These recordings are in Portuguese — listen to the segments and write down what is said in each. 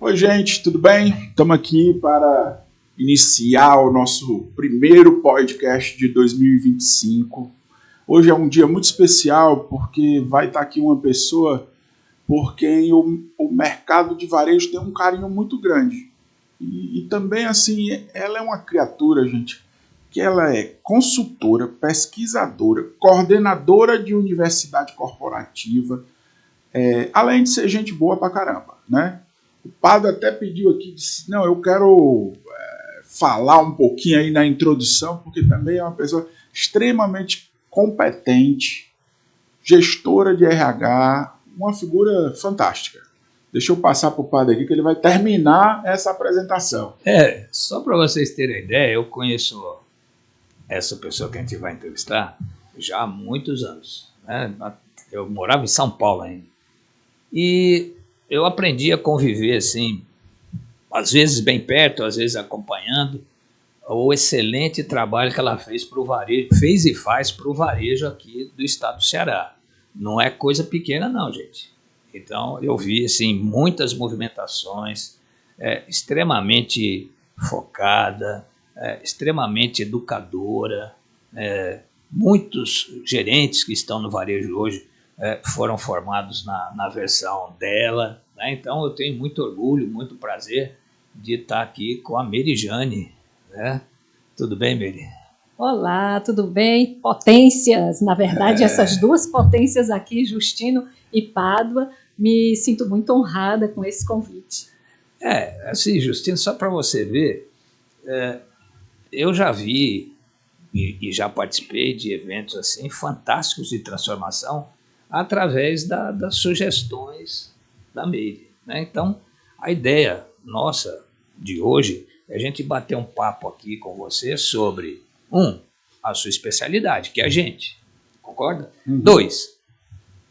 Oi, gente, tudo bem? Estamos aqui para iniciar o nosso primeiro podcast de 2025. Hoje é um dia muito especial porque vai estar aqui uma pessoa por quem o mercado de varejo tem um carinho muito grande. E também, assim, ela é uma criatura, gente, que ela é consultora, pesquisadora, coordenadora de universidade corporativa, além de ser gente boa pra caramba, né? O Pado até pediu aqui, disse, não, eu quero falar um pouquinho aí na introdução, porque também é uma pessoa extremamente competente, gestora de RH, uma figura fantástica. Deixa eu passar para o Pado aqui, que ele vai terminar essa apresentação. Só para vocês terem ideia, eu conheço essa pessoa que a gente vai entrevistar já há muitos anos, né? Eu morava em São Paulo ainda. E eu aprendi a conviver assim, às vezes bem perto, às vezes acompanhando, o excelente trabalho que ela fez para o varejo, fez e faz para o varejo aqui do estado do Ceará. Não é coisa pequena não, gente. Então eu vi assim, muitas movimentações, extremamente focada, extremamente educadora, muitos gerentes que estão no varejo hoje foram formados na versão dela, né? Então eu tenho muito orgulho, muito prazer de estar aqui com a Merijane, né? Tudo bem, Meri? Olá, tudo bem? Potências, na verdade, essas duas potências aqui, Justino e Pádua, me sinto muito honrada com esse convite. Assim, Justino, só para você ver, eu já vi e já participei de eventos assim fantásticos de transformação através das sugestões da Meire, né? Então, a ideia nossa de hoje é a gente bater um papo aqui com você sobre, a sua especialidade, que é a gente, concorda? 2,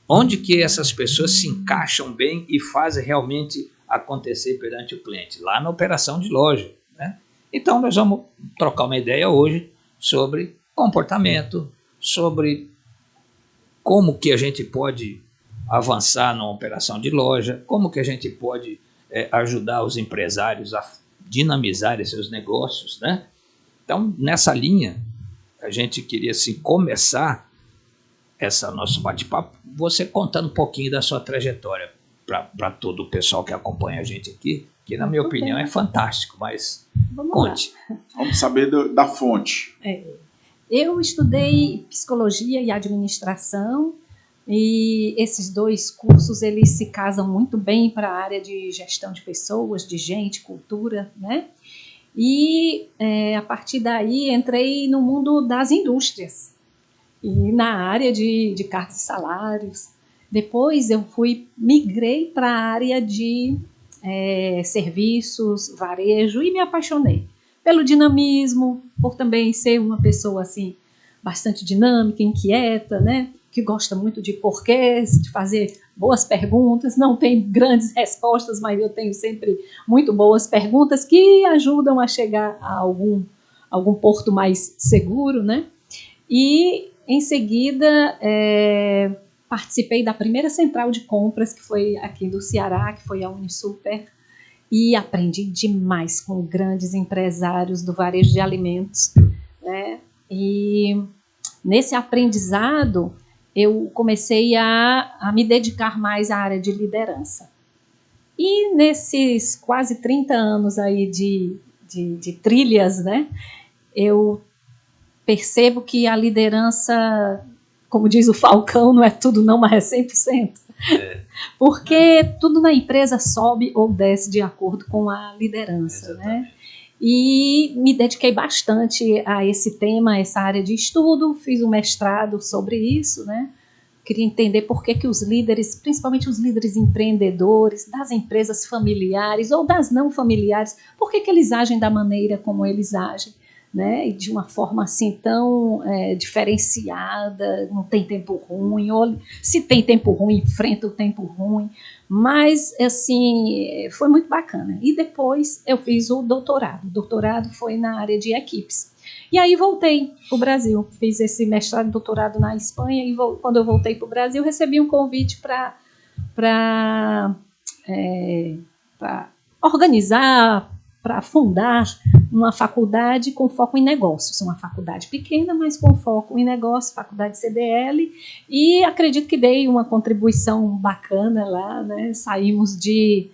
onde que essas pessoas se encaixam bem e fazem realmente acontecer perante o cliente, lá na operação de loja, né? Então, nós vamos trocar uma ideia hoje sobre comportamento, sobre como que a gente pode avançar na operação de loja, como que a gente pode ajudar os empresários a dinamizarem seus negócios, né? Então, nessa linha, a gente queria assim, começar esse nosso bate-papo, você contando um pouquinho da sua trajetória para todo o pessoal que acompanha a gente aqui, que na minha opinião é fantástico, mas conte. Vamos saber da fonte. Eu estudei psicologia e administração, e esses dois cursos eles se casam muito bem para a área de gestão de pessoas, de gente, cultura, né? E a partir daí entrei no mundo das indústrias e na área de cargos e salários. Depois eu migrei para a área de serviços, varejo, e me apaixonei pelo dinamismo, por também ser uma pessoa assim bastante dinâmica, inquieta, né? Que gosta muito de porquês, de fazer boas perguntas. Não tem grandes respostas, mas eu tenho sempre muito boas perguntas que ajudam a chegar a algum porto mais seguro, né? E em seguida participei da primeira central de compras, que foi aqui do Ceará, que foi a Unisuper, e aprendi demais com grandes empresários do varejo de alimentos, né? E nesse aprendizado eu comecei a me dedicar mais à área de liderança. E nesses quase 30 anos aí de trilhas, né, eu percebo que a liderança, como diz o Falcão, não é tudo não, mas é 100%. Porque tudo na empresa sobe ou desce de acordo com a liderança, né? E me dediquei bastante a esse tema, a essa área de estudo, fiz um mestrado sobre isso, né? Queria entender por que os líderes, principalmente os líderes empreendedores, das empresas familiares ou das não familiares, por que eles agem da maneira como eles agem, né? E de uma forma assim tão diferenciada, não tem tempo ruim, ou se tem tempo ruim, enfrenta o tempo ruim. Mas, assim, foi muito bacana. E depois eu fiz o doutorado. O doutorado foi na área de equipes. E aí voltei para o Brasil. Fiz esse mestrado e doutorado na Espanha. E quando eu voltei para o Brasil, recebi um convite para organizar, para fundar uma faculdade com foco em negócios. Uma faculdade pequena, mas com foco em negócios, faculdade CDL, e acredito que dei uma contribuição bacana lá, né? Saímos de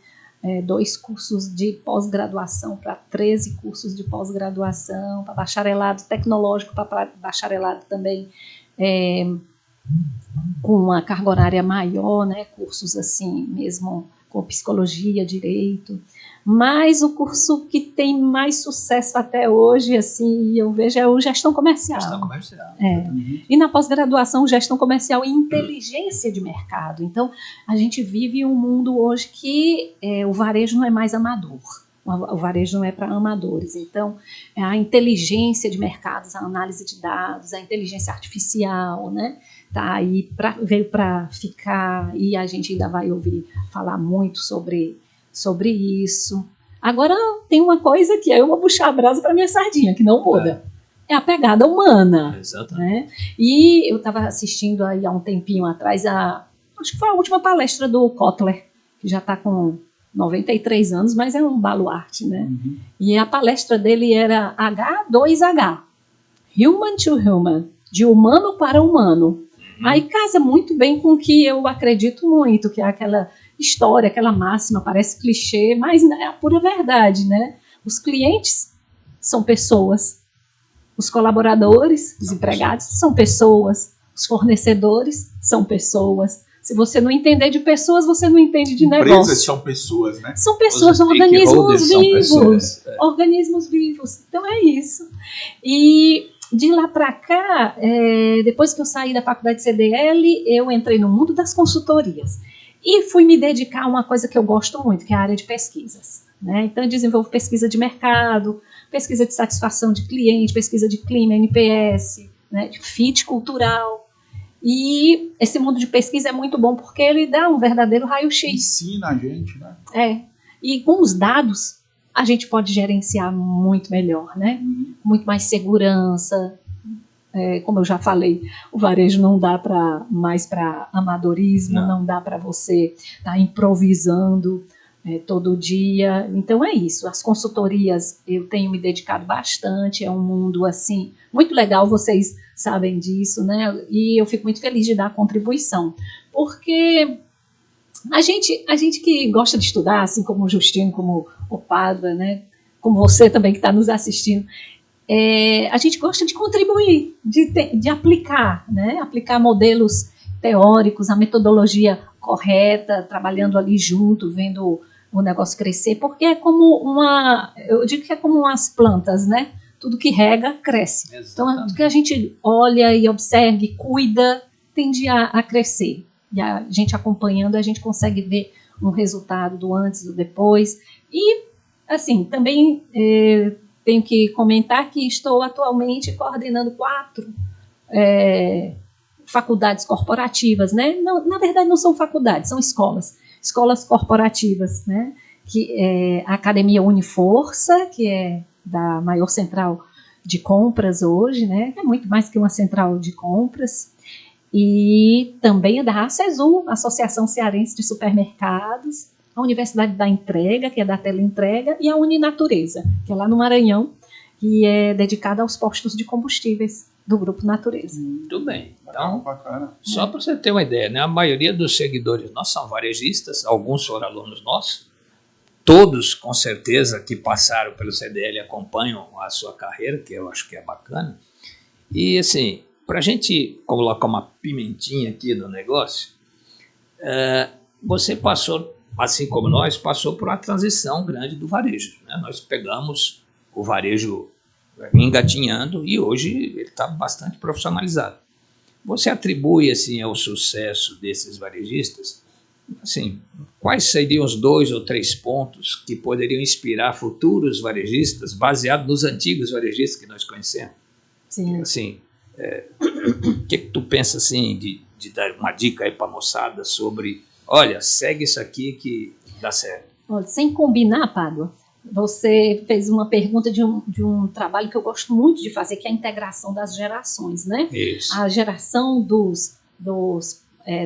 2 cursos de pós-graduação para 13 cursos de pós-graduação, para bacharelado tecnológico, para bacharelado também com uma carga horária maior, né? Cursos assim mesmo com psicologia, direito. Mas o curso que tem mais sucesso até hoje, assim, eu vejo, é o gestão comercial. Gestão comercial. E na pós-graduação, gestão comercial e inteligência de mercado. Então, a gente vive um mundo hoje que o varejo não é mais amador. O varejo não é para amadores. Então, a inteligência de mercados, a análise de dados, a inteligência artificial, né? Tá aí veio para ficar, e a gente ainda vai ouvir falar muito sobre isso. Agora, tem uma coisa que eu vou puxar a brasa para minha sardinha, que não muda. É a pegada humana. Exatamente. Né? E eu estava assistindo aí há um tempinho atrás, acho que foi a última palestra do Kotler, que já está com 93 anos, mas é um baluarte, né? E a palestra dele era H2H, Human to Human, de humano para humano. Aí casa muito bem com o que eu acredito muito, que é aquela história, aquela máxima, parece clichê, mas é a pura verdade, né? Os clientes são pessoas, os colaboradores, os empregados são pessoas, os fornecedores são pessoas. Se você não entender de pessoas, você não entende de negócio. Empresas são pessoas, né? São pessoas, são organismos vivos. Organismos vivos. Então é isso. E de lá para cá, depois que eu saí da faculdade CDL, eu entrei no mundo das consultorias. E fui me dedicar a uma coisa que eu gosto muito, que é a área de pesquisas. Né? Então eu desenvolvo pesquisa de mercado, pesquisa de satisfação de cliente, pesquisa de clima, NPS, né? De fit cultural. E esse mundo de pesquisa é muito bom porque ele dá um verdadeiro raio-x. Ensina a gente, né? E com os dados a gente pode gerenciar muito melhor, né? Muito mais segurança. Como eu já falei, o varejo não dá mais para amadorismo, não dá para você estar improvisando todo dia. Então é isso. As consultorias eu tenho me dedicado bastante, é um mundo assim muito legal, vocês sabem disso, né? E eu fico muito feliz de dar a contribuição, porque a gente que gosta de estudar, assim como o Justino, como o Padre, né? Como você também que está nos assistindo, a gente gosta de contribuir, de aplicar, né? Aplicar modelos teóricos, a metodologia correta, trabalhando ali junto, vendo o negócio crescer, porque é como eu digo que é como umas plantas, né? Tudo que rega, cresce. Exatamente. Então, tudo que a gente olha e observa e cuida, tende a crescer. E a gente acompanhando, a gente consegue ver um resultado do antes e do depois. E, assim, também tenho que comentar que estou atualmente coordenando 4 faculdades corporativas, né? Não, na verdade, não são faculdades, são escolas corporativas, né? Que é a Academia Uniforça, que é da maior central de compras hoje, né? É muito mais que uma central de compras. E também é da ACESU, Associação Cearense de Supermercados, a Universidade da Entrega, que é da Teleentrega, e a Uninatureza, que é lá no Maranhão, que é dedicada aos postos de combustíveis do Grupo Natureza. Muito bem. Então, bacana. Só para você ter uma ideia, né? A maioria dos seguidores nossos são varejistas, alguns foram alunos nossos, todos, com certeza, que passaram pelo CDL acompanham a sua carreira, que eu acho que é bacana. E, assim, para a gente colocar uma pimentinha aqui no negócio, você passou, assim como nós, passou por uma transição grande do varejo. Né? Nós pegamos o varejo engatinhando e hoje ele está bastante profissionalizado. Você atribui assim, ao sucesso desses varejistas, assim, quais seriam os 2 ou 3 pontos que poderiam inspirar futuros varejistas, baseado nos antigos varejistas que nós conhecemos? Sim. Assim, o que tu pensa assim, de dar uma dica aí para a moçada sobre, olha, segue isso aqui que dá certo? Olha, sem combinar, Pádua, você fez uma pergunta de um trabalho que eu gosto muito de fazer, que é a integração das gerações, né? Isso. A geração dos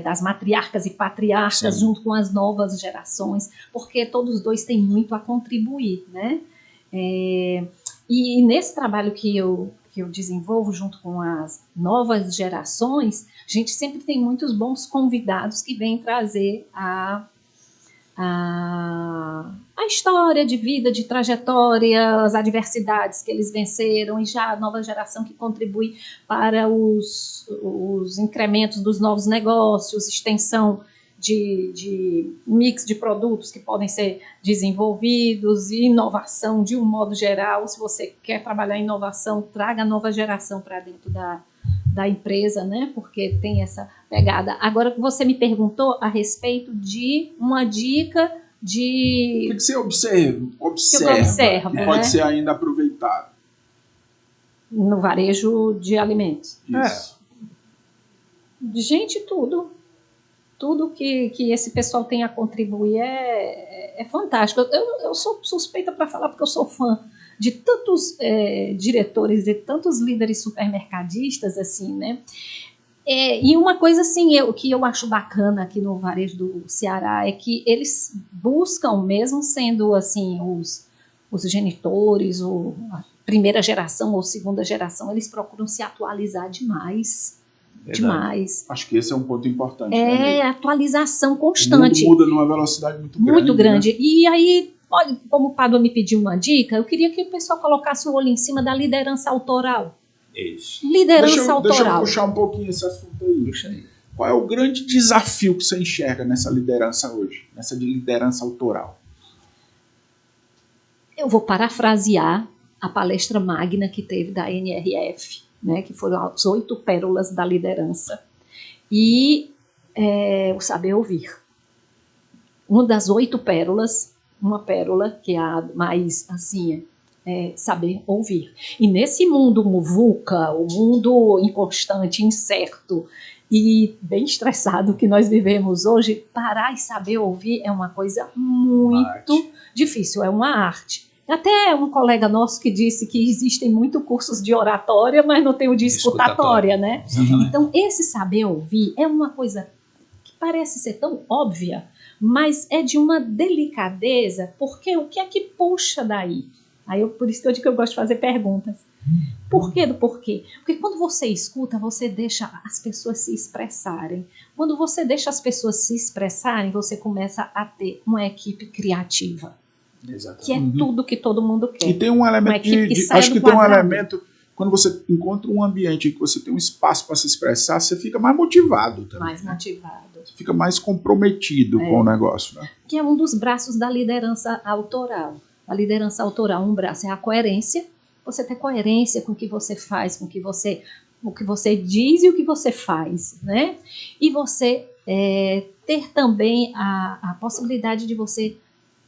das matriarcas e patriarcas, Sim. junto com as novas gerações, porque todos dois têm muito a contribuir, né? E nesse trabalho que eu desenvolvo junto com as novas gerações, a gente sempre tem muitos bons convidados que vêm trazer a história de vida, de trajetória, as adversidades que eles venceram, e já a nova geração que contribui para os incrementos dos novos negócios, extensão de mix de produtos que podem ser desenvolvidos, e inovação de um modo geral. Se você quer trabalhar em inovação, traga a nova geração para dentro da empresa, né? Porque tem essa pegada. Agora, você me perguntou a respeito de uma dica de... O que você observa que eu observo, que né? pode ser ainda aproveitado? No varejo de alimentos. Isso. Gente, tudo que esse pessoal tem a contribuir é fantástico. Eu sou suspeita para falar, porque eu sou fã de tantos diretores, de tantos líderes supermercadistas, assim, né? E uma coisa assim, que eu acho bacana aqui no varejo do Ceará é que eles buscam, mesmo sendo assim os genitores, ou a primeira geração ou segunda geração, eles procuram se atualizar demais. Verdade. Demais. Acho que esse é um ponto importante. Né? Atualização constante. O mundo muda numa velocidade muito grande. Muito grande. Né? E aí, como o Pádua me pediu uma dica, eu queria que o pessoal colocasse o olho em cima da liderança autoral. Isso. Liderança autoral. Deixa eu puxar um pouquinho esse assunto aí. Puxa aí. Qual é o grande desafio que você enxerga nessa liderança hoje? Nessa de liderança autoral? Eu vou parafrasear a palestra magna que teve da NRF, né, que foram as 8 pérolas da liderança. E o saber ouvir. Uma das 8 pérolas, uma pérola que é a mais, assim, saber ouvir. E nesse mundo muvuca, o mundo inconstante, incerto e bem estressado que nós vivemos hoje, parar e saber ouvir é uma coisa muito difícil, é uma arte. Até um colega nosso que disse que existem muitos cursos de oratória, mas não tem o de escutatória, né? Exatamente. Então, esse saber ouvir é uma coisa que parece ser tão óbvia, mas é de uma delicadeza, porque o que é que puxa daí? Por isso que eu digo que eu gosto de fazer perguntas. Por quê do porquê? Porque quando você escuta, você deixa as pessoas se expressarem. Quando você deixa as pessoas se expressarem, você começa a ter uma equipe criativa. Exatamente. Que é tudo que todo mundo quer. E tem um elemento acho que tem um elemento, quando você encontra um ambiente em que você tem um espaço para se expressar, você fica mais motivado também. Mais motivado. Você fica mais comprometido com o negócio, né? Que é um dos braços da liderança autoral. A liderança autoral, um braço é a coerência. Você ter coerência com o que você faz, com o que você diz e o que você faz, né? E você ter também a possibilidade de você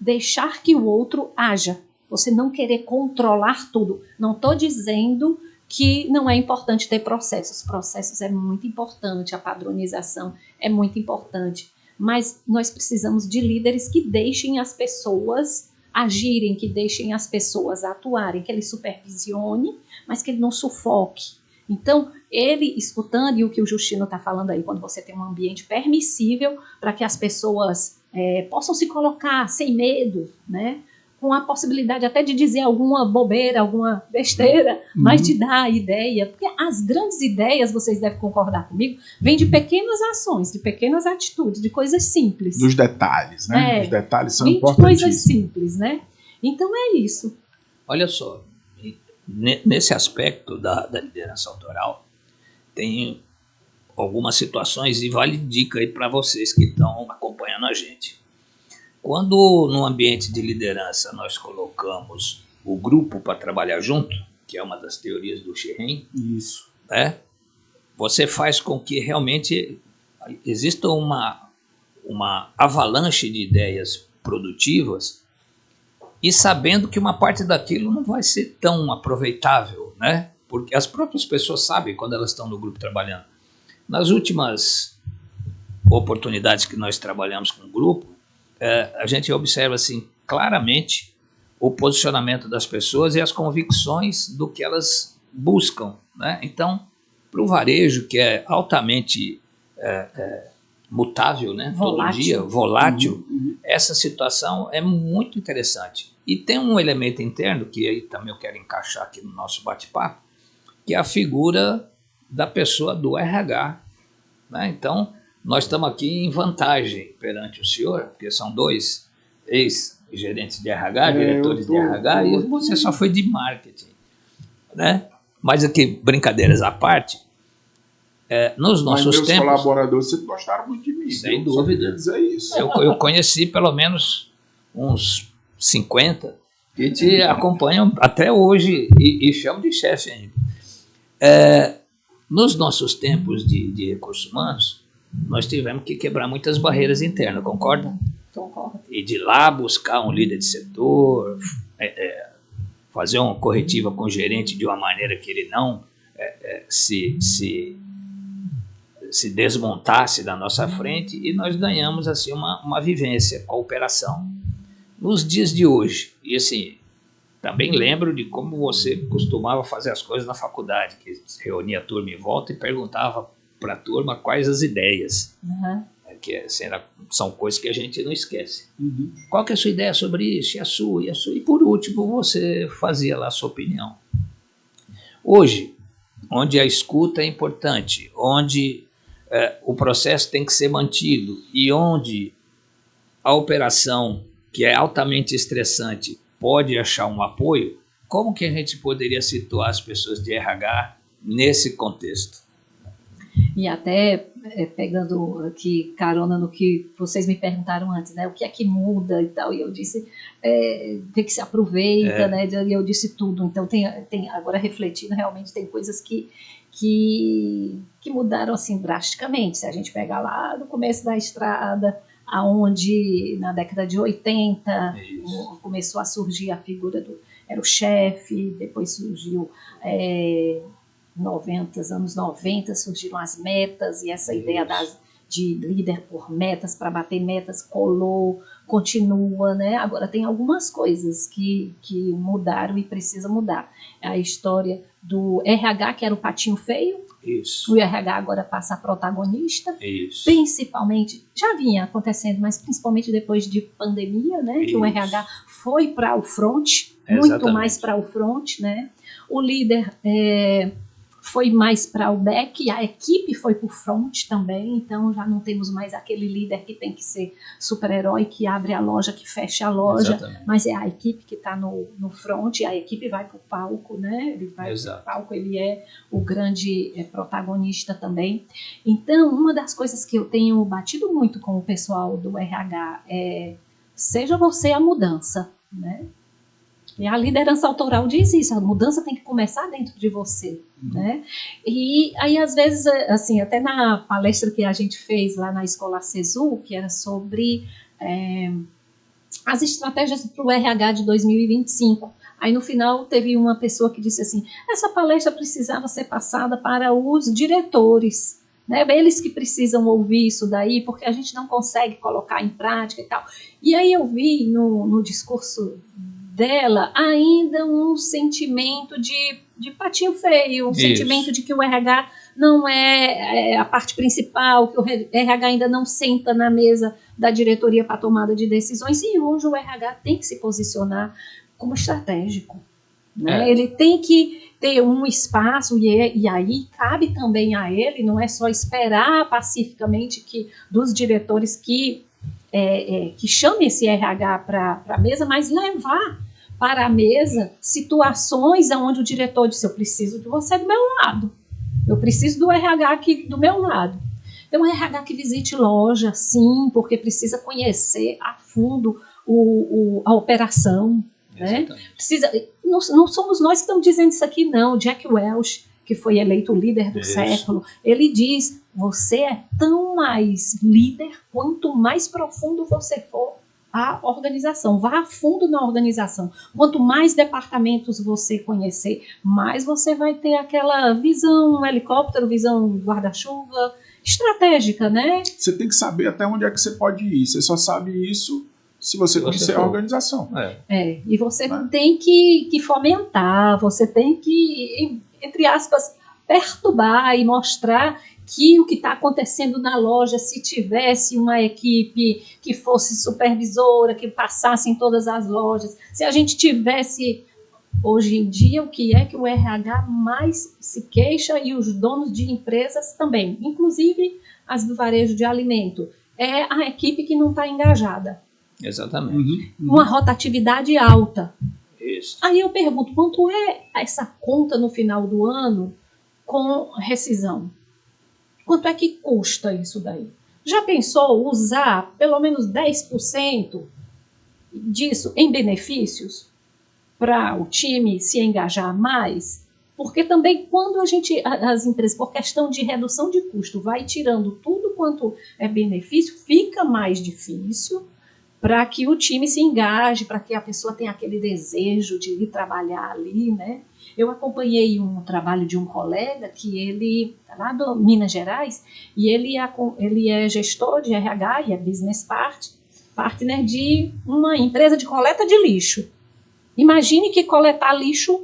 deixar que o outro haja. Você não querer controlar tudo. Não estou dizendo que não é importante ter processos. Processos é muito importante, a padronização é muito importante. Mas nós precisamos de líderes que deixem as pessoas agirem, que deixem as pessoas atuarem, que ele supervisione, mas que ele não sufoque. Então, ele escutando, e o que o Justino está falando aí, quando você tem um ambiente permissível para que as pessoas possam se colocar sem medo, né? Com a possibilidade até de dizer alguma bobeira, alguma besteira, mas de dar a ideia, porque as grandes ideias, vocês devem concordar comigo, vêm de pequenas ações, de pequenas atitudes, de coisas simples. Dos detalhes, né? Os detalhes são de importantíssimos. coisas simples, né? Então é isso. Olha só, nesse aspecto da liderança autoral, tem algumas situações, e vale dica aí para vocês que estão acompanhando a gente. Quando no ambiente de liderança nós colocamos o grupo para trabalhar junto, que é uma das teorias do Sheehan, Isso. né? Você faz com que realmente exista uma avalanche de ideias produtivas, e sabendo que uma parte daquilo não vai ser tão aproveitável, né? Porque as próprias pessoas sabem quando elas estão no grupo trabalhando. Nas últimas oportunidades que nós trabalhamos com o grupo, a gente observa assim, claramente o posicionamento das pessoas e as convicções do que elas buscam, né? Então, para o varejo, que é altamente mutável, né? Volátil. Todo dia, volátil, essa situação é muito interessante. E tem um elemento interno, que aí também eu quero encaixar aqui no nosso bate-papo, que é a figura da pessoa do RH. Né? Então, nós estamos aqui em vantagem perante o senhor, porque são 2 ex-gerentes de RH, diretores de RH, e você só foi de marketing. Né? Mas aqui, brincadeiras à parte, nos nossos meus tempos... colaboradores sempre gostaram muito de mim. Sem dúvida. Dizer isso. Eu conheci pelo menos uns 50 que te acompanham até hoje e chamam de chefe ainda. Nos nossos tempos de recursos humanos, nós tivemos que quebrar muitas barreiras internas, concorda? Concordo. E de lá buscar um líder de setor, fazer uma corretiva com o gerente de uma maneira que ele não se desmontasse da nossa frente, e nós ganhamos assim uma vivência, cooperação. Nos dias de hoje, e assim, também lembro de como você costumava fazer as coisas na faculdade, que reunia a turma em volta e perguntava para a turma quais as ideias, que assim, são coisas que a gente não esquece. Qual que é a sua ideia sobre isso? E a sua? E por último, você fazia lá a sua opinião. Hoje, onde a escuta é importante, onde o processo tem que ser mantido e onde a operação, que é altamente estressante, pode achar um apoio, como que a gente poderia situar as pessoas de RH nesse contexto? E até pegando aqui carona no que vocês me perguntaram antes, né? O que é que muda e tal, e eu disse tem que se aproveita, né? E eu disse tudo. Então tem agora refletindo, realmente tem coisas que mudaram assim drasticamente. Se a gente pegar lá no começo da estrada, aonde na década de 80 começou a surgir a figura era o chefe, depois surgiu anos 90 surgiram as metas, e essa ideia de líder por metas, para bater metas, continua, né? Agora tem algumas coisas que mudaram e precisa mudar. A história do RH, que era o patinho feio. Isso. O RH agora passa a protagonista. Isso. Principalmente, já vinha acontecendo, mas principalmente depois de pandemia, né? Que o RH foi para o front, muito mais para o front, né? O líder foi mais para o back, e a equipe foi para o front também, então já não temos mais aquele líder que tem que ser super-herói, que abre a loja, que fecha a loja. Exatamente. Mas é a equipe que está no front, e a equipe vai para o palco, né? Ele vai para o palco, ele é o grande protagonista também. Então, uma das coisas que eu tenho batido muito com o pessoal do RH seja você a mudança, né? E a liderança autoral diz isso, a mudança tem que começar dentro de você, né? E aí, às vezes, assim, até na palestra que a gente fez lá na Escola CESU, que era sobre as estratégias para o RH de 2025, aí no final teve uma pessoa que disse assim, essa palestra precisava ser passada para os diretores, né? Eles que precisam ouvir isso daí, porque a gente não consegue colocar em prática e tal. E aí eu vi no discurso dela ainda um sentimento de patinho feio, um sentimento de que o RH não é a parte principal, que o RH ainda não senta na mesa da diretoria para tomada de decisões, e hoje o RH tem que se posicionar como estratégico, né? Ele tem que ter um espaço, e aí cabe também a ele, não é só esperar pacificamente dos diretores que chame esse RH para a mesa, mas levar para a mesa situações onde o diretor disse, eu preciso de você do meu lado, eu preciso do RH aqui do meu lado. Então, o RH que visite loja, sim, porque precisa conhecer a fundo a operação. Né? Não somos nós que estamos dizendo isso aqui, não. O Jack Welch, que foi eleito o líder do século, ele diz, você é tão mais líder quanto mais profundo você for a organização, vá a fundo na organização. Quanto mais departamentos você conhecer, mais você vai ter aquela visão helicóptero, visão guarda-chuva, estratégica, né? Você tem que saber até onde é que você pode ir. Você só sabe isso se você conhecer a organização. E você tem que fomentar, você tem que, entre aspas, perturbar e mostrar que o que está acontecendo na loja, se tivesse uma equipe que fosse supervisora, que passasse em todas as lojas, se a gente tivesse, hoje em dia, o que é que o RH mais se queixa e os donos de empresas também, inclusive as do varejo de alimento, é a equipe que não está engajada. Exatamente. Uma rotatividade alta. Isso. Aí eu pergunto, quanto é essa conta no final do ano com rescisão? Quanto é que custa isso daí? Já pensou usar pelo menos 10% disso em benefícios para o time se engajar mais? Porque também quando as empresas, por questão de redução de custo, vai tirando tudo quanto é benefício, fica mais difícil para que o time se engaje, para que a pessoa tenha aquele desejo de ir trabalhar ali, né? Eu acompanhei um trabalho de um colega que ele está lá do Minas Gerais e ele é gestor de RH e é business partner de uma empresa de coleta de lixo. Imagine que coletar lixo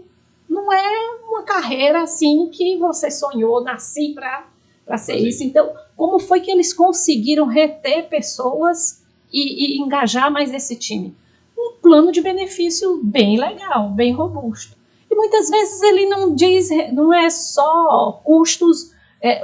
não é uma carreira assim que você sonhou, nasci para ser isso. Então, como foi que eles conseguiram reter pessoas e engajar mais esse time? Um plano de benefício bem legal, bem robusto. E muitas vezes ele não diz, não é só custos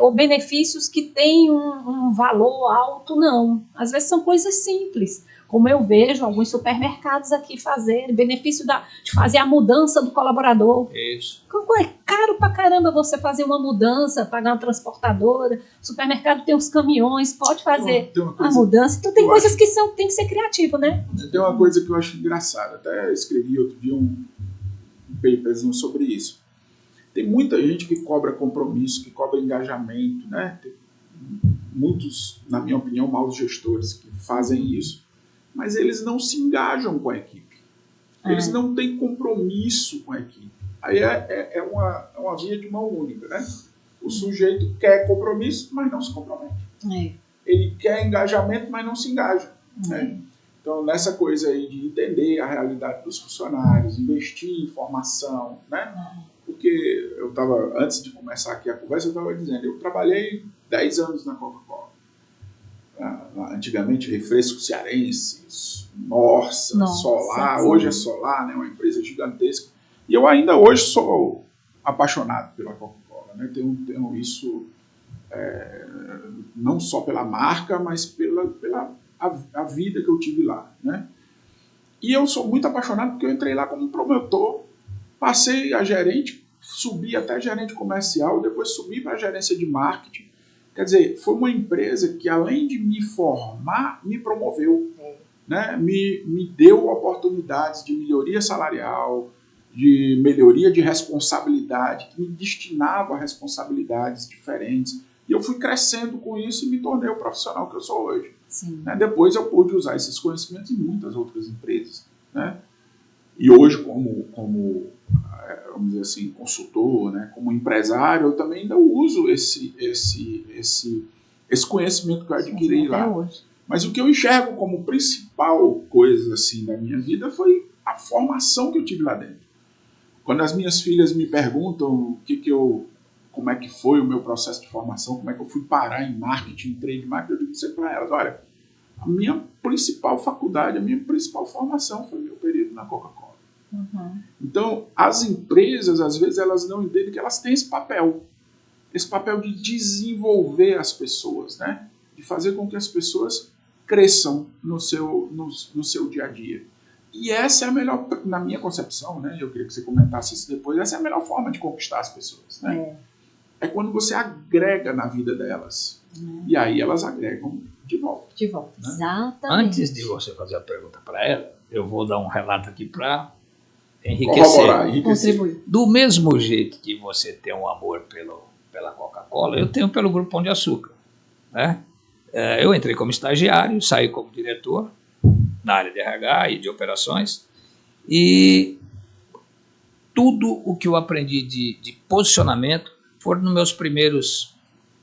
ou benefícios que têm um valor alto, não. Às vezes são coisas simples, como eu vejo alguns supermercados aqui fazerem, benefício de fazer a mudança do colaborador. Isso. É caro pra caramba você fazer uma mudança, pagar uma transportadora, o supermercado tem os caminhões, pode fazer a mudança. Então tem coisas que tem que ser criativo, né? Tem uma coisa que eu acho engraçada, até escrevi outro dia um paperzinho sobre isso. Tem muita gente que cobra compromisso, que cobra engajamento, né? Tem muitos, na minha opinião, maus gestores que fazem isso, mas eles não se engajam com a equipe. Eles não têm compromisso com a equipe. Aí é uma via de mão única, né? O sujeito quer compromisso, mas não se compromete. Ele quer engajamento, mas não se engaja. Né? Então, nessa coisa aí de entender a realidade dos funcionários, investir em formação, né? Porque eu estava, antes de começar aqui a conversa, eu estava dizendo, eu trabalhei 10 anos na Coca-Cola. Antigamente, Refrescos Cearenses, Nossa, Solar, hoje é Solar, né? Uma empresa gigantesca. E eu ainda hoje sou apaixonado pela Coca-Cola. Né? Tenho isso não só pela marca, mas pela a vida que eu tive lá. Né? E eu sou muito apaixonado porque eu entrei lá como promotor, passei a gerente, subi até gerente comercial, depois subi para a gerência de marketing. Quer dizer, foi uma empresa que, além de me formar, me promoveu. Né? Me deu oportunidades de melhoria salarial, de melhoria de responsabilidade, que me destinava a responsabilidades diferentes. E eu fui crescendo com isso e me tornei o profissional que eu sou hoje. Né? Depois eu pude usar esses conhecimentos em muitas outras empresas. Né? E hoje, como vamos dizer assim, consultor, né? Como empresário, eu também ainda uso esse conhecimento que eu adquiri lá. Hoje. Mas o que eu enxergo como principal coisa assim, da minha vida foi a formação que eu tive lá dentro. Quando as minhas filhas me perguntam como é que foi o meu processo de formação, como é que eu fui parar em marketing, trade marketing, eu digo sempre para elas, olha, a minha principal faculdade, a minha principal formação foi o meu período na Coca-Cola. Então, as empresas, às vezes, elas não entendem que elas têm esse papel de desenvolver as pessoas, né? De fazer com que as pessoas cresçam no seu dia a dia. E essa é a melhor, na minha concepção, né? Eu queria que você comentasse isso depois, essa é a melhor forma de conquistar as pessoas, né? É quando você agrega na vida delas. E aí elas agregam de volta. De volta, né? Exatamente. Antes de você fazer a pergunta para ela, eu vou dar um relato aqui para enriquecer. Contribuir. Do mesmo jeito que você tem um amor pela Coca-Cola, eu tenho pelo Grupo Pão de Açúcar. Né? Eu entrei como estagiário, saí como diretor na área de RH e de operações, e tudo o que eu aprendi de posicionamento foram nos meus primeiros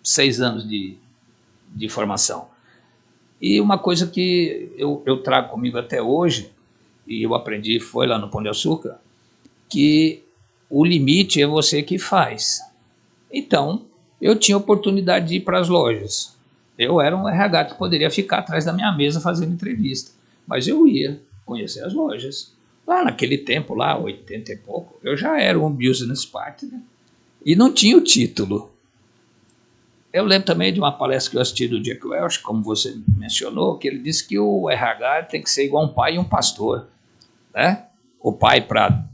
6 anos de formação. E uma coisa que eu trago comigo até hoje, e eu aprendi, foi lá no Pão de Açúcar, que o limite é você que faz. Então, eu tinha oportunidade de ir para as lojas. Eu era um RH que poderia ficar atrás da minha mesa fazendo entrevista, mas eu ia conhecer as lojas. Lá naquele tempo, lá 80 e pouco, eu já era um business partner e não tinha o título. Eu lembro também de uma palestra que eu assisti do Jack Welch, como você mencionou, que ele disse que o RH tem que ser igual um pai e um pastor, né? O pai para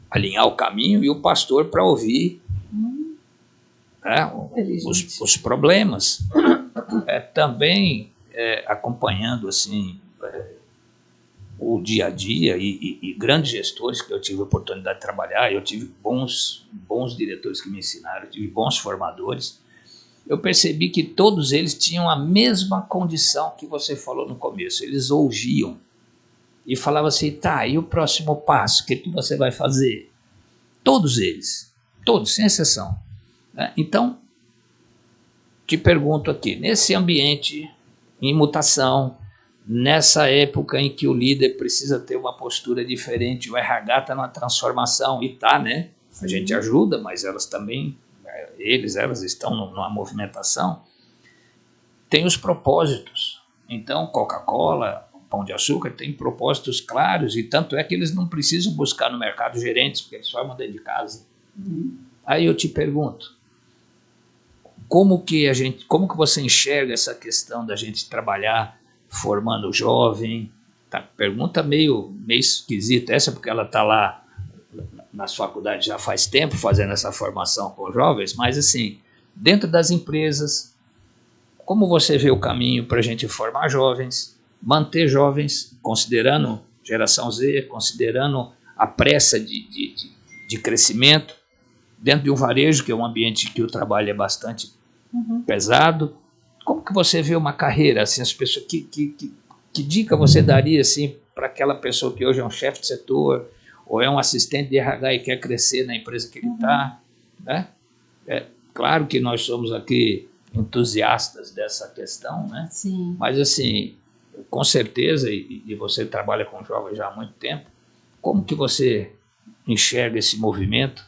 alinhar o caminho e o pastor para ouvir né, os problemas. Também acompanhando assim o dia a dia e grandes gestores que eu tive a oportunidade de trabalhar, eu tive bons diretores que me ensinaram, eu tive bons formadores. Eu percebi que todos eles tinham a mesma condição que você falou no começo. Eles ouviam e falavam assim, tá, e o próximo passo, o que você vai fazer? Todos eles, todos, sem exceção. Então, te pergunto aqui, nesse ambiente em mutação, nessa época em que o líder precisa ter uma postura diferente, o RH está numa transformação, e tá, né? A gente ajuda, mas elas também... elas estão numa movimentação, tem os propósitos. Então, Coca-Cola, Pão de Açúcar, tem propósitos claros, e tanto é que eles não precisam buscar no mercado gerentes, porque eles formam dentro de casa. Aí eu te pergunto, como que você enxerga essa questão da gente trabalhar formando jovem? Tá, pergunta meio esquisita essa, porque ela está lá nas faculdades já faz tempo fazendo essa formação com jovens, mas assim, dentro das empresas, como você vê o caminho para a gente formar jovens, manter jovens, considerando geração Z, considerando a pressa de crescimento, dentro de um varejo, que é um ambiente que o trabalho é bastante pesado. Como que você vê uma carreira, assim, as pessoas, que dica você daria assim, para aquela pessoa que hoje é um chefe de setor, ou é um assistente de RH e quer crescer na empresa que ele está, né? Claro que nós somos aqui entusiastas dessa questão, né? Sim. Mas assim, com certeza, e você trabalha com jovens já há muito tempo, como que você enxerga esse movimento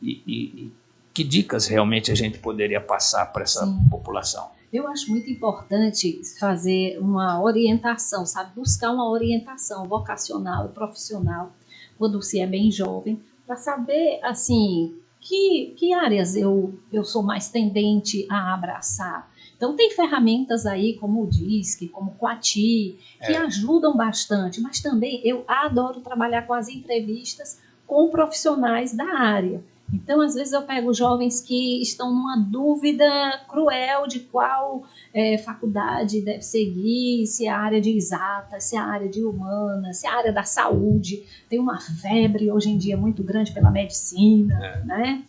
e que dicas realmente a gente poderia passar para essa população? Eu acho muito importante fazer uma orientação, sabe? Buscar uma orientação vocacional e profissional quando se é bem jovem, para saber, assim, que áreas eu sou mais tendente a abraçar. Então, tem ferramentas aí, como o DISC, como o Quati, que ajudam bastante, mas também eu adoro trabalhar com as entrevistas com profissionais da área. Então, às vezes eu pego jovens que estão numa dúvida cruel de qual faculdade deve seguir, se é a área de exatas, se é a área de humanas, se é a área da saúde. Tem uma febre hoje em dia muito grande pela medicina, né?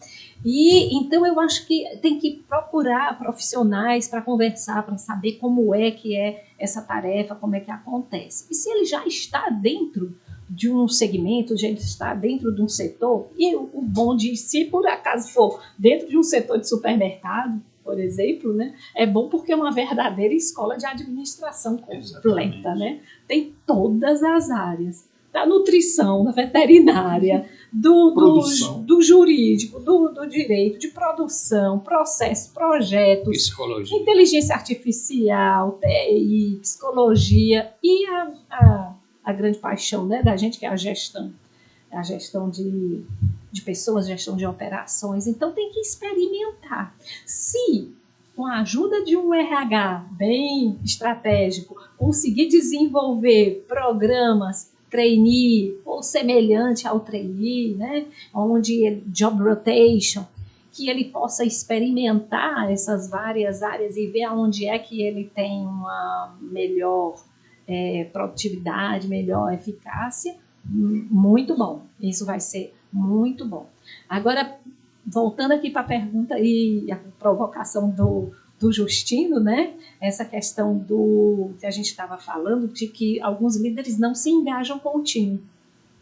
E então eu acho que tem que procurar profissionais para conversar, para saber como é que é essa tarefa, como é que acontece. E se ele já está dentro de um segmento, já está dentro de um setor, e o bom de, se por acaso for dentro de um setor de supermercado, por exemplo, né, é bom porque é uma verdadeira escola de administração completa, né? Tem todas as áreas, da nutrição, da veterinária, do jurídico, do direito, de produção, processo, projetos, psicologia, inteligência artificial, TI, psicologia e a grande paixão, né, da gente, que é a gestão de pessoas, gestão de operações. Então tem que experimentar. Se com a ajuda de um RH bem estratégico conseguir desenvolver programas trainee ou semelhante ao trainee, né, onde job rotation, que ele possa experimentar essas várias áreas e ver aonde é que ele tem uma melhor produtividade, melhor eficácia, muito bom. Isso vai ser muito bom. Agora, voltando aqui para a pergunta e a provocação do Justino, né? Essa questão que a gente estava falando, de que alguns líderes não se engajam com o time,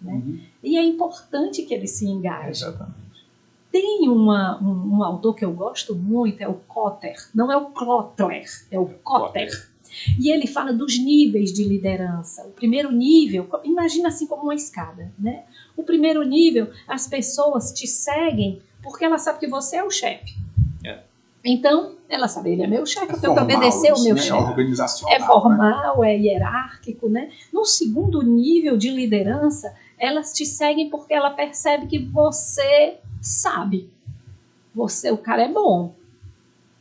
né? E é importante que eles se engajem. Exatamente. Tem um autor que eu gosto muito, é o Kotter, não é o Kotler, é o Kotter. E ele fala dos níveis de liderança. O primeiro nível, imagina assim como uma escada, né? O primeiro nível, as pessoas te seguem porque elas sabem que você é o chefe. Então, ela sabe, ele é meu chefe, eu tenho que obedecer o meu chefe. É organizacional. É formal, é hierárquico, né? No segundo nível de liderança, elas te seguem porque ela percebe que você sabe. O cara é bom.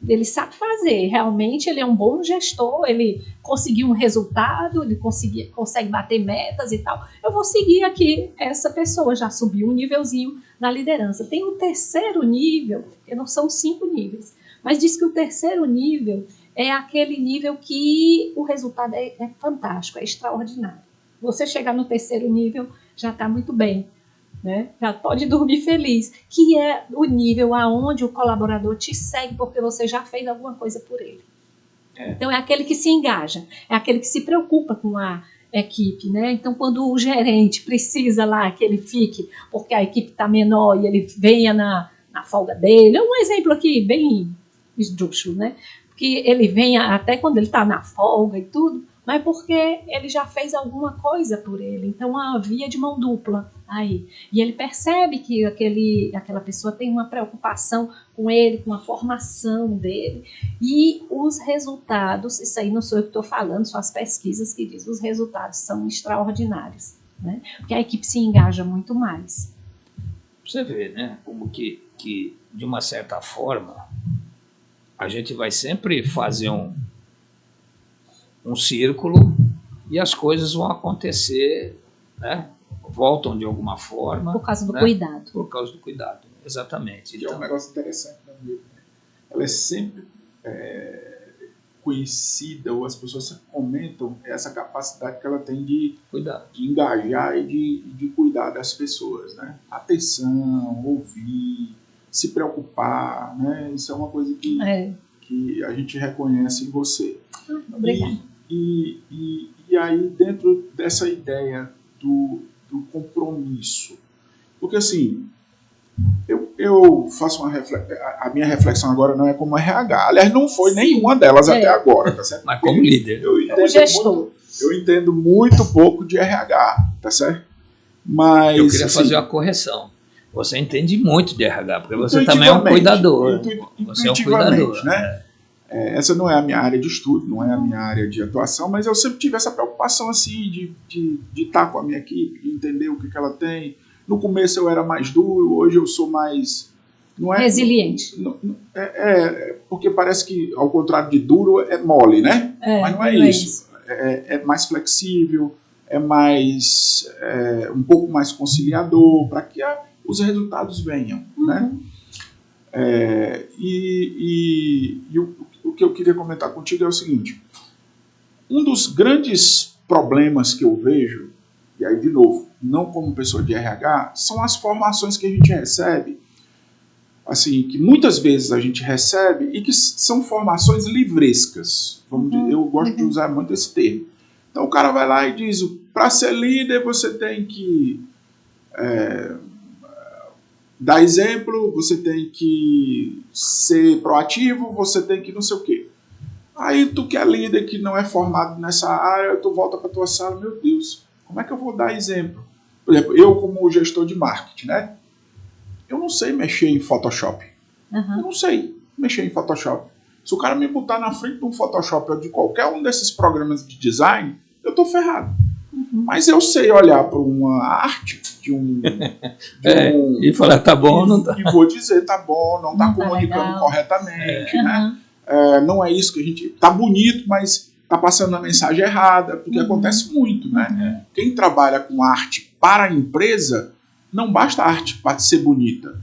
Ele sabe fazer, realmente ele é um bom gestor, ele conseguiu um resultado, ele consegue bater metas e tal. Eu vou seguir aqui, essa pessoa já subiu um nívelzinho na liderança. Tem o terceiro nível, que não são 5 níveis, mas diz que o terceiro nível é aquele nível que o resultado é fantástico, é extraordinário. Você chegar no terceiro nível já está muito bem. Né? Já pode dormir feliz, que é o nível aonde o colaborador te segue porque você já fez alguma coisa por ele. Então é aquele que se engaja, é aquele que se preocupa com a equipe, né? Então quando o gerente precisa lá que ele fique, porque a equipe está menor e ele venha na folga dele, é um exemplo aqui bem esdrúxulo, né? Que ele venha até quando ele está na folga e tudo, mas porque ele já fez alguma coisa por ele. Então, a via de mão dupla aí. E ele percebe que aquela pessoa tem uma preocupação com ele, com a formação dele. E os resultados, isso aí não sou eu que estou falando, são as pesquisas que dizem, os resultados são extraordinários. Né? Porque a equipe se engaja muito mais. Você vê, né? Como que de uma certa forma, a gente vai sempre fazer um círculo e as coisas vão acontecer, né? Voltam de alguma forma. Por causa do né? cuidado. Por causa do cuidado, exatamente. Que é um negócio interessante também. Ela é sempre conhecida, ou as pessoas comentam essa capacidade que ela tem de engajar e de cuidar das pessoas. Né? Atenção, ouvir, se preocupar, né? Isso é uma coisa que a gente reconhece em você. Obrigada. E aí, dentro dessa ideia do compromisso, porque assim, eu faço a minha reflexão agora não é como RH, aliás, não foi nenhuma delas até agora, tá certo? Mas como líder. Como gestor. Eu entendo muito pouco de RH, tá certo? Mas eu queria fazer uma correção. Você entende muito de RH, porque você também é um cuidador. Você é um cuidador. Né? Essa não é a minha área de estudo, não é a minha área de atuação, mas eu sempre tive essa preocupação assim de estar com a minha equipe, de entender o que ela tem. No começo eu era mais duro, hoje eu sou mais... resiliente. Porque parece que, ao contrário de duro, é mole, né? Mas não é isso. É mais flexível, é mais um pouco mais conciliador, para que os resultados venham. Né? O que eu queria comentar contigo é o seguinte: um dos grandes problemas que eu vejo, e aí de novo, não como pessoa de RH, são as formações que a gente recebe, assim, que muitas vezes a gente recebe e que são formações livrescas. Eu gosto de usar muito esse termo. Então o cara vai lá e diz, para ser líder você tem que dar exemplo, você tem que ser proativo, você tem que não sei o quê. Aí tu que é líder, que não é formado nessa área, tu volta para tua sala, meu Deus, como é que eu vou dar exemplo? Por exemplo, eu como gestor de marketing, né? Eu não sei mexer em Photoshop. Eu não sei mexer em Photoshop. Se o cara me botar na frente de um Photoshop ou de qualquer um desses programas de design, eu tô ferrado. Mas eu sei olhar para uma arte e falar, tá bom ou não tá? E vou dizer, tá bom, não tá comunicando corretamente, né? Não é isso que a gente... Tá bonito, mas tá passando a mensagem errada, porque acontece muito, né? Quem trabalha com arte para a empresa, não basta a arte para ser bonita.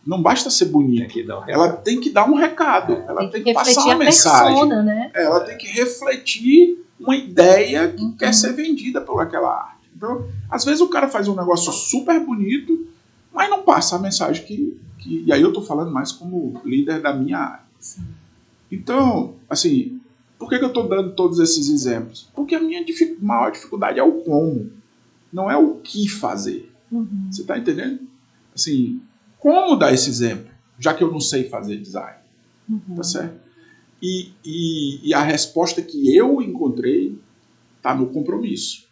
Não basta ser bonita. Ela tem que dar um recado. Ela tem que passar uma mensagem. Persona, né? Ela tem que refletir uma ideia que quer ser vendida por aquela arte. Então, às vezes o cara faz um negócio super bonito, mas não passa a mensagem que... E aí eu tô falando mais como líder da minha área. Sim. Então, assim, por que eu estou dando todos esses exemplos? Porque a minha maior dificuldade é o como, não é o que fazer. Você está entendendo? Assim, como dar esse exemplo, já que eu não sei fazer design? Tá certo? E a resposta que eu encontrei está no compromisso.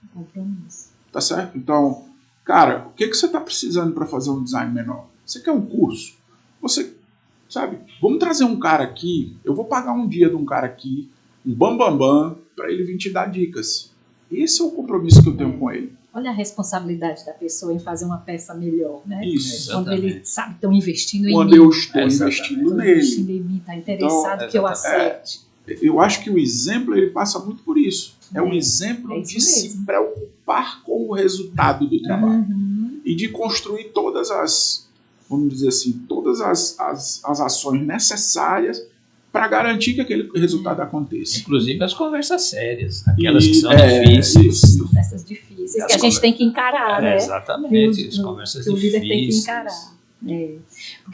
Tá certo? Então, cara, o que você está precisando para fazer um design menor? Você quer um curso? Você sabe? Vamos trazer um cara aqui, eu vou pagar um dia de um cara aqui, um bambambam, para ele vir te dar dicas. Esse é o compromisso que eu tenho com ele. Olha a responsabilidade da pessoa em fazer uma peça melhor, né? Isso. Quando ele sabe, estão investindo em Quando mim. eu estou investindo nele. Investindo em mim, está interessado Então, que eu acerte. Eu acho que o exemplo ele passa muito por isso. É um exemplo isso de mesmo. se preocupar com o resultado do trabalho. E de construir todas as, vamos dizer assim, todas as ações necessárias para garantir que aquele resultado aconteça. Inclusive as conversas sérias, aquelas que são difíceis. São conversas difíceis que a gente tem que encarar, né? Exatamente, as conversas que o difíceis. líder tem que encarar.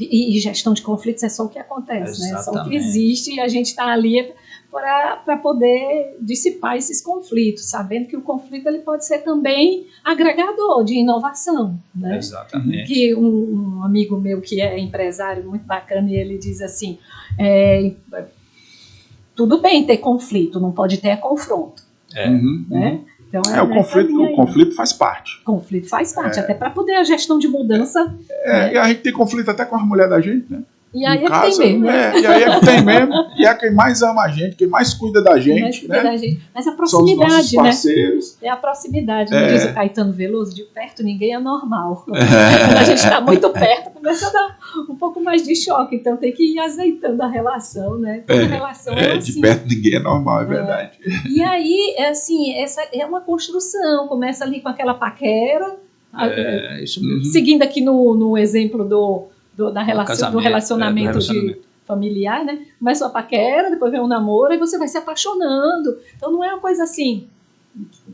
E gestão de conflitos é só o que acontece, né? É só o que existe e a gente está ali para poder dissipar esses conflitos, sabendo que o conflito ele pode ser também agregador de inovação, né? Exatamente. Que um amigo meu que é empresário muito bacana, e ele diz assim, tudo bem ter conflito, não pode ter confronto. Né? Então, o conflito faz parte. Conflito faz parte, até para poder a gestão de mudança. E a gente tem conflito até com a mulher da gente, né? E aí que tem mesmo, né? E aí é que tem mesmo, e é quem mais ama a gente, quem mais cuida da gente, né? Mas a proximidade, são os nossos parceiros. É a proximidade, não diz o Caetano Veloso, de perto ninguém é normal. Quando a gente está muito perto, começa a dar um pouco mais de choque, então tem que ir azeitando a relação, né? Toda relação é assim. De perto ninguém é normal, é verdade. E aí, assim, essa é uma construção, começa ali com aquela paquera, isso mesmo. Seguindo aqui no exemplo do relacionamento familiar, né? Começa a paquera, depois vem o namoro, e você vai se apaixonando. Então não é uma coisa assim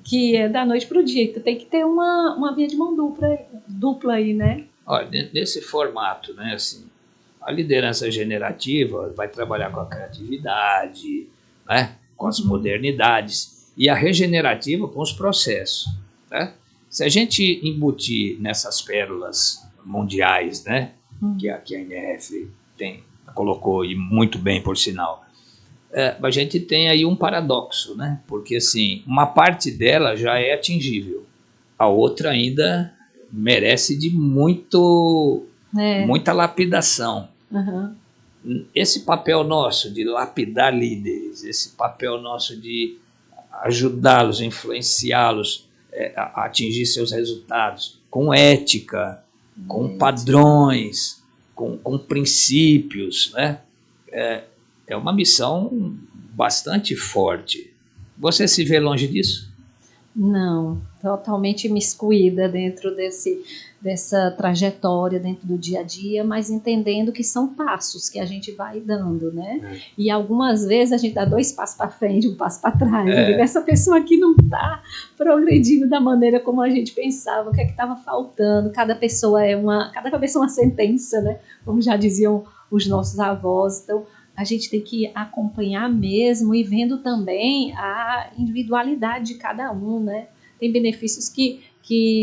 que é da noite para o dia. Então, tem que ter uma via de mão dupla aí, né? Olha, nesse formato, né, assim, a liderança generativa vai trabalhar com a criatividade, né, com as modernidades, e a regenerativa com os processos, né? Se a gente embutir nessas pérolas mundiais, né, que a NRF colocou, e muito bem, por sinal, a gente tem aí um paradoxo, né? Porque assim, uma parte dela já é atingível, a outra ainda merece de muita lapidação. Esse papel nosso de lapidar líderes, esse papel nosso de ajudá-los, influenciá-los a atingir seus resultados com ética, com padrões, com princípios, né? É uma missão bastante forte. Você se vê longe disso? Não, totalmente imiscuída dentro dessa trajetória, dentro do dia a dia, mas entendendo que são passos que a gente vai dando, né? E algumas vezes a gente dá 2 passos para frente, 1 passo para trás. Essa pessoa aqui não está progredindo da maneira como a gente pensava, o que é que estava faltando. Cada cabeça é uma sentença, né? Como já diziam os nossos avós. Então, a gente tem que acompanhar mesmo e vendo também a individualidade de cada um, né? Tem benefícios que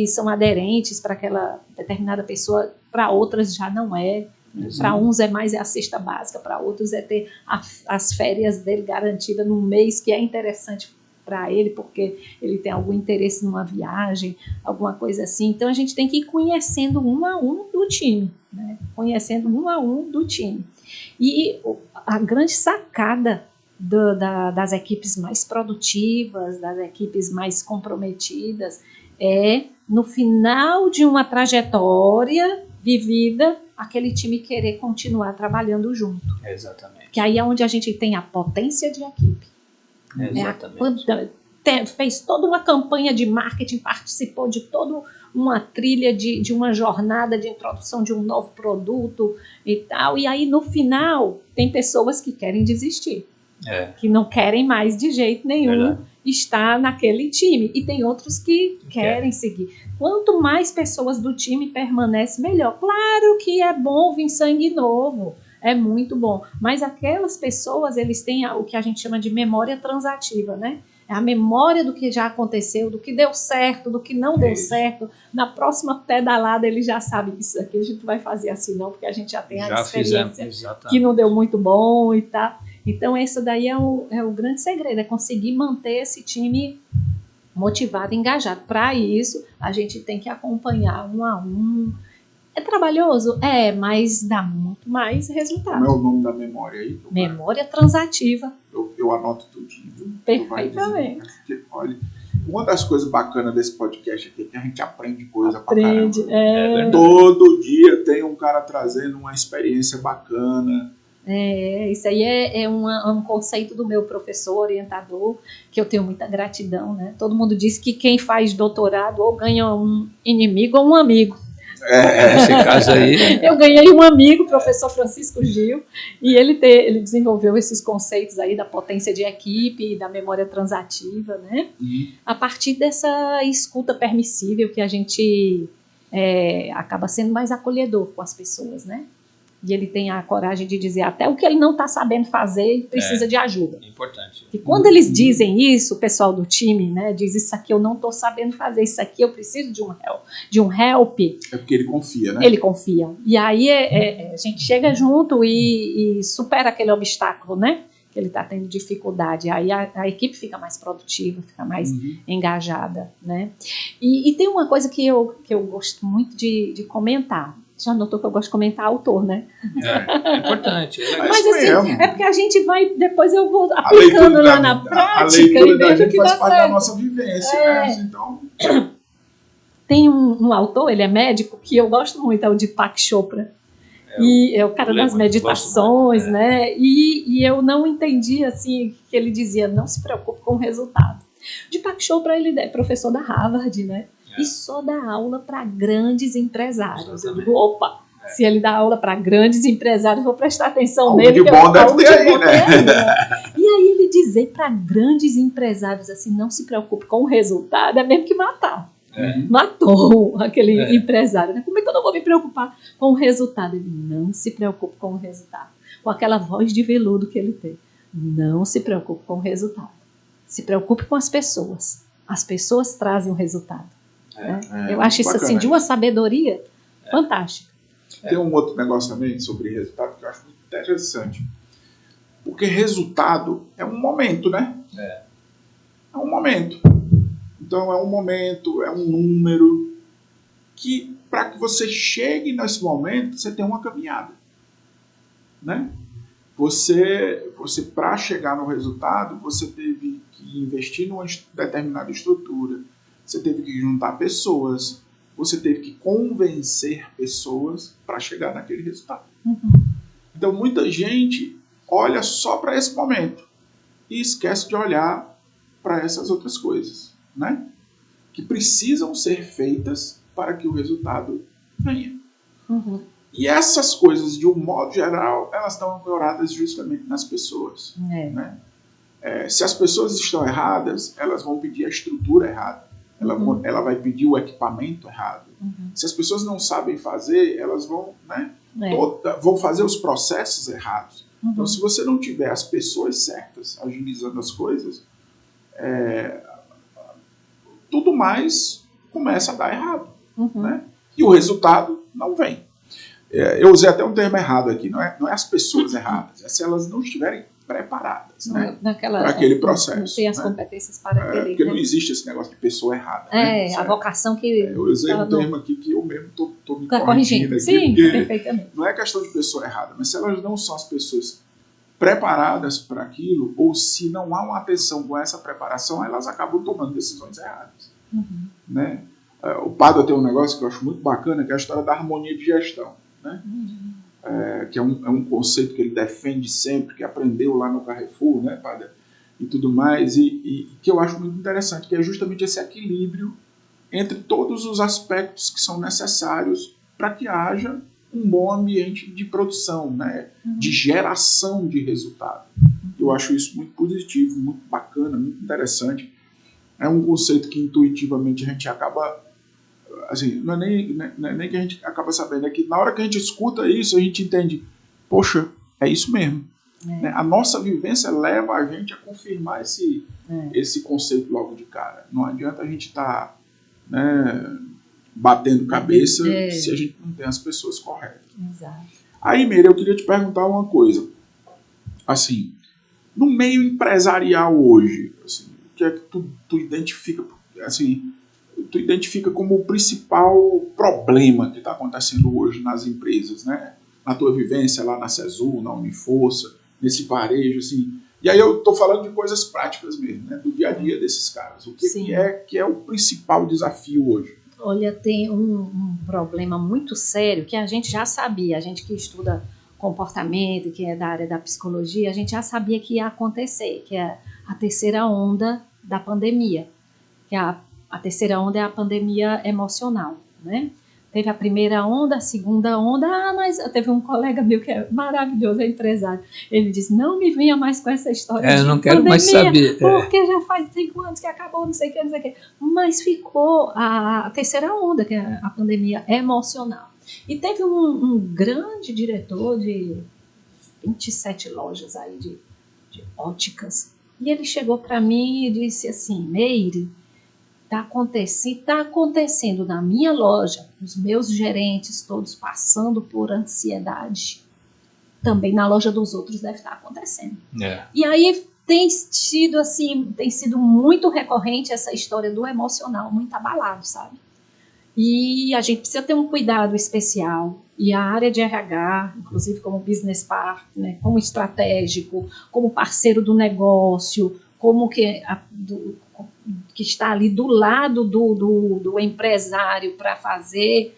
são aderentes para aquela determinada pessoa, para outras já não é. Para uns é mais a cesta básica, para outros é ter as férias dele garantidas num mês que é interessante para ele, porque ele tem algum interesse numa viagem, alguma coisa assim. Então, a gente tem que ir conhecendo um a um do time, né? Conhecendo um a um do time. E a grande sacada das equipes mais produtivas, das equipes mais comprometidas, é no final de uma trajetória vivida, aquele time querer continuar trabalhando junto. Exatamente. Que aí é onde a gente tem a potência de equipe. Exatamente. Fez toda uma campanha de marketing, participou de toda uma trilha de uma jornada de introdução de um novo produto e tal. E aí, no final, tem pessoas que querem desistir. Que não querem mais de jeito nenhum estar naquele time. E tem outros que querem seguir. Quanto mais pessoas do time permanecem, melhor. Claro que é bom vir sangue novo. É muito bom. Mas aquelas pessoas, eles têm o que a gente chama de memória transativa, né? É a memória do que já aconteceu, do que deu certo, do que não deu certo. Na próxima pedalada, ele já sabe que isso aqui a gente vai fazer assim não, porque a gente já tem a experiência que não deu muito bom e tal. Então, esse daí é o grande segredo, é conseguir manter esse time motivado, engajado. Para isso, a gente tem que acompanhar um a um, É trabalhoso? É, mas dá muito mais resultado. Como é o nome da memória aí? Memória transativa. Eu anoto tudinho, viu? Perfeitamente. Porque, olha, uma das coisas bacanas desse podcast aqui é que a gente aprende coisa pra Aprende. caramba. Todo dia tem um cara trazendo uma experiência bacana. Isso aí é um conceito do meu professor orientador, que eu tenho muita gratidão, né? Todo mundo diz que quem faz doutorado ou ganha um inimigo ou um amigo. Nesse caso aí. Eu ganhei um amigo, o professor Francisco Gil, e ele desenvolveu esses conceitos aí da potência de equipe e da memória transativa, né? A partir dessa escuta permissível que a gente acaba sendo mais acolhedor com as pessoas, né? E ele tem a coragem de dizer até o que ele não está sabendo fazer, ele precisa de ajuda. Importante. E quando eles dizem isso, o pessoal do time, né, diz isso aqui eu não estou sabendo fazer, isso aqui eu preciso de um help. É porque ele confia, né? Ele confia. E aí a gente chega junto e supera aquele obstáculo, né? Que ele está tendo dificuldade. Aí a equipe fica mais produtiva, fica mais engajada, né? E tem uma coisa que eu gosto muito de comentar. Já notou que eu gosto de comentar autor, né? É importante. Mas assim, é porque a gente vai, depois eu vou aplicando lá na prática. A leitura da gente faz parte da nossa vivência, né? Então... Tem um autor, ele é médico, que eu gosto muito, é o Deepak Chopra. E é o cara das meditações, né? E eu não entendi, assim, que ele dizia, não se preocupe com o resultado. Deepak Chopra, ele é professor da Harvard, né? E só dá aula para grandes empresários. Eu digo, opa, se ele dá aula para grandes empresários, vou prestar atenção nele. De bom deve ter aí, né? E aí ele dizer para grandes empresários assim, não se preocupe com o resultado, é mesmo que matar. Matou aquele empresário. Né? Como é que eu não vou me preocupar com o resultado? Ele não se preocupe com o resultado. Com aquela voz de veludo que ele tem. Não se preocupe com o resultado. Se preocupe com as pessoas. As pessoas trazem o resultado. Eu acho isso assim, de uma sabedoria fantástica. Tem um outro negócio também sobre resultado que eu acho muito interessante. Porque resultado é um momento, né? É um momento. Então é um momento, é um número que para que você chegue nesse momento, você tem uma caminhada. Né? Você para chegar no resultado, você teve que investir numa determinada estrutura. Você teve que juntar pessoas, você teve que convencer pessoas para chegar naquele resultado. Então, muita gente olha só para esse momento e esquece de olhar para essas outras coisas, né? Que precisam ser feitas para que o resultado venha. E essas coisas, de um modo geral, elas estão ancoradas justamente nas pessoas. Né? Se as pessoas estão erradas, elas vão pedir a estrutura errada. Ela vai pedir o equipamento errado. Se as pessoas não sabem fazer, elas vão, né, vão fazer os processos errados. Então, se você não tiver as pessoas certas agilizando as coisas, tudo mais começa a dar errado. Né? E o resultado não vem. Eu usei até um termo errado aqui, não é as pessoas erradas, é se elas não estiverem preparadas, né, para aquele processo. Não tem as competências para aquele. Porque não existe esse negócio de pessoa errada. Né? A vocação que... eu usei um termo aqui que eu mesmo estou me corrigindo aqui. Sim, perfeitamente. Não é questão de pessoa errada, mas se elas não são as pessoas preparadas para aquilo, ou se não há uma atenção com essa preparação, elas acabam tomando decisões erradas. Né? O Padua tem um negócio que eu acho muito bacana, que é a história da harmonia de gestão. Né? Que é um conceito que ele defende sempre, que aprendeu lá no Carrefour, né, Padua, e tudo mais, e que eu acho muito interessante, que é justamente esse equilíbrio entre todos os aspectos que são necessários para que haja um bom ambiente de produção, né, de geração de resultado. Eu acho isso muito positivo, muito bacana, muito interessante. É um conceito que intuitivamente a gente acaba... Assim, não é nem que a gente acaba sabendo, é que na hora que a gente escuta isso, a gente entende, poxa, é isso mesmo. Né? A nossa vivência leva a gente a confirmar esse conceito logo de cara. Não adianta a gente estar batendo cabeça se a gente não tem as pessoas corretas. Exato. Aí, Meire, eu queria te perguntar uma coisa. Assim, no meio empresarial hoje, assim, o que é que tu identifica, assim, tu identifica como o principal problema que está acontecendo hoje nas empresas, né? Na tua vivência lá na CESU, na Uniforça, nesse varejo, assim. E aí eu estou falando de coisas práticas mesmo, né? Do dia a dia desses caras. O que é o principal desafio hoje? Olha, tem um problema muito sério que a gente já sabia, a gente que estuda comportamento, que é da área da psicologia, a gente já sabia que ia acontecer, que é a terceira onda da pandemia, que a terceira onda é a pandemia emocional, né? Teve a primeira onda, a segunda onda, mas teve um colega meu que é maravilhoso, é empresário, ele disse, não me venha mais com essa história de não quero pandemia, mais saber. porque já faz 5 anos que acabou, não sei o que, não sei o que. Mas ficou a terceira onda, que é a pandemia emocional. E teve um grande diretor de 27 lojas aí de óticas, e ele chegou para mim e disse assim, Meire, está acontecendo na minha loja, os meus gerentes todos passando por ansiedade, também na loja dos outros deve estar acontecendo. E aí tem sido muito recorrente essa história do emocional, muito abalado, sabe? E a gente precisa ter um cuidado especial. E a área de RH, inclusive como business partner, como estratégico, como parceiro do negócio, como que está ali do lado do empresário para fazer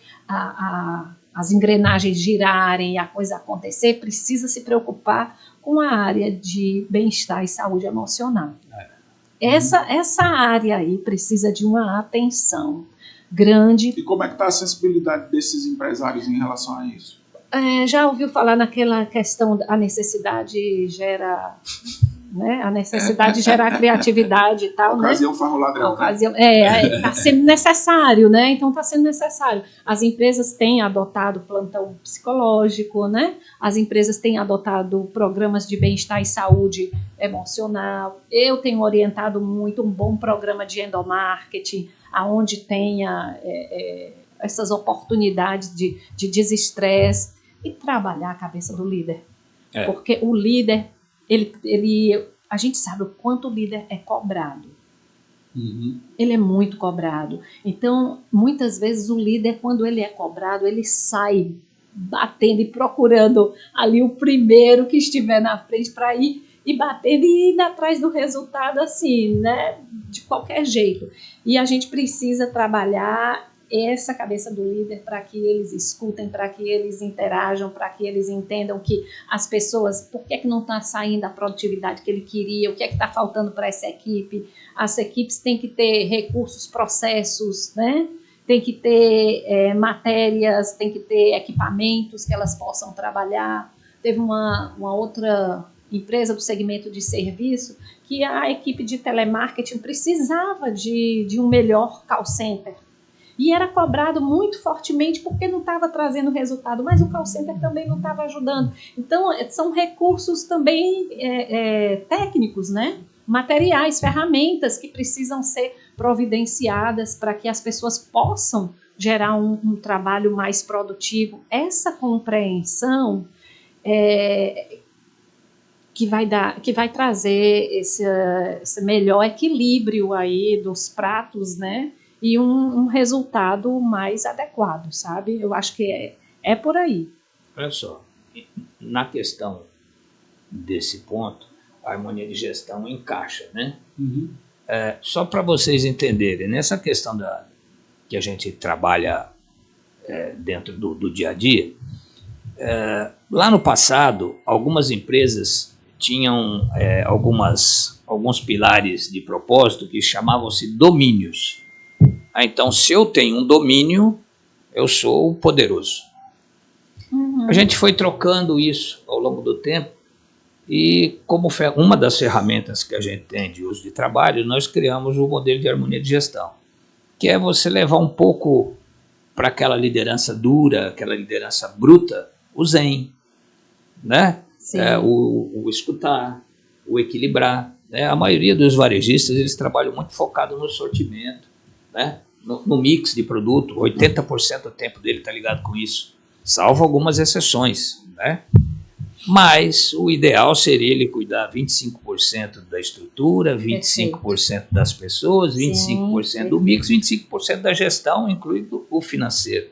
as engrenagens girarem e a coisa acontecer, precisa se preocupar com a área de bem-estar e saúde emocional. Essa área aí precisa de uma atenção grande. E como é que está a sensibilidade desses empresários em relação a isso? Já ouviu falar naquela questão, a necessidade gera... Né? A necessidade de gerar criatividade e tal, ocasião farra o ladrão. Está sendo necessário, né? Então está sendo necessário. As empresas têm adotado plantão psicológico, né? As empresas têm adotado programas de bem-estar e saúde emocional. Eu tenho orientado muito um bom programa de endomarketing, aonde tenha essas oportunidades de desestresse e trabalhar a cabeça do líder. Porque o líder a gente sabe o quanto o líder é cobrado. Ele é muito cobrado. Então, muitas vezes o líder, quando ele é cobrado, ele sai batendo e procurando ali o primeiro que estiver na frente para ir e batendo e indo atrás do resultado assim, né? De qualquer jeito. E a gente precisa trabalhar essa cabeça do líder para que eles escutem, para que eles interajam, para que eles entendam que as pessoas, por que não está saindo a produtividade que ele queria, o que é que está faltando para essa equipe. As equipes têm que ter recursos, processos, né? Tem que ter matérias, tem que ter equipamentos que elas possam trabalhar. Teve uma outra empresa do segmento de serviço que a equipe de telemarketing precisava de um melhor call center. E era cobrado muito fortemente porque não estava trazendo resultado, mas o call center também não estava ajudando. Então, são recursos também técnicos, né? Materiais, ferramentas que precisam ser providenciadas para que as pessoas possam gerar um trabalho mais produtivo. Essa compreensão que vai trazer esse melhor equilíbrio aí dos pratos, né? E um resultado mais adequado, sabe? Eu acho que é por aí. Olha só, na questão desse ponto, a harmonia de gestão encaixa, né? Só para vocês entenderem, nessa questão que a gente trabalha dentro do dia a dia, lá no passado, algumas empresas tinham alguns pilares de propósito que chamavam-se domínios. Então, se eu tenho um domínio, eu sou poderoso. A gente foi trocando isso ao longo do tempo e, como uma das ferramentas que a gente tem de uso de trabalho, nós criamos o modelo de harmonia de gestão, que é você levar um pouco para aquela liderança dura, aquela liderança bruta, o zen, né? O escutar, o equilibrar. Né? A maioria dos varejistas, eles trabalham muito focado no sortimento, né? No mix de produto, 80% do tempo dele está ligado com isso, salvo algumas exceções, né? Mas o ideal seria ele cuidar 25% da estrutura, 25% das pessoas, 25% do mix, 25% da gestão, incluindo o financeiro.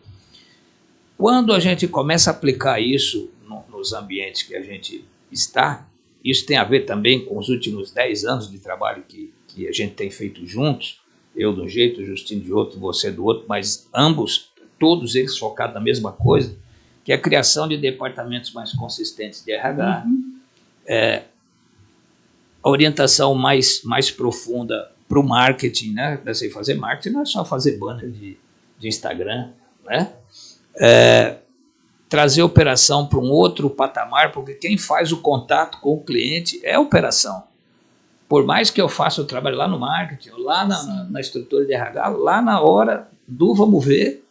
Quando a gente começa a aplicar isso nos ambientes que a gente está, isso tem a ver também com os últimos 10 anos de trabalho que a gente tem feito juntos, eu de um jeito, o Justino de outro, você do outro, mas ambos, todos eles focados na mesma coisa, que é a criação de departamentos mais consistentes de RH, a orientação mais profunda para o marketing, né? Assim, fazer marketing não é só fazer banner de Instagram, né? Trazer a operação para um outro patamar, porque quem faz o contato com o cliente é a operação. Por mais que eu faça o trabalho lá no marketing, ou lá na estrutura de RH, lá na hora do vamos ver,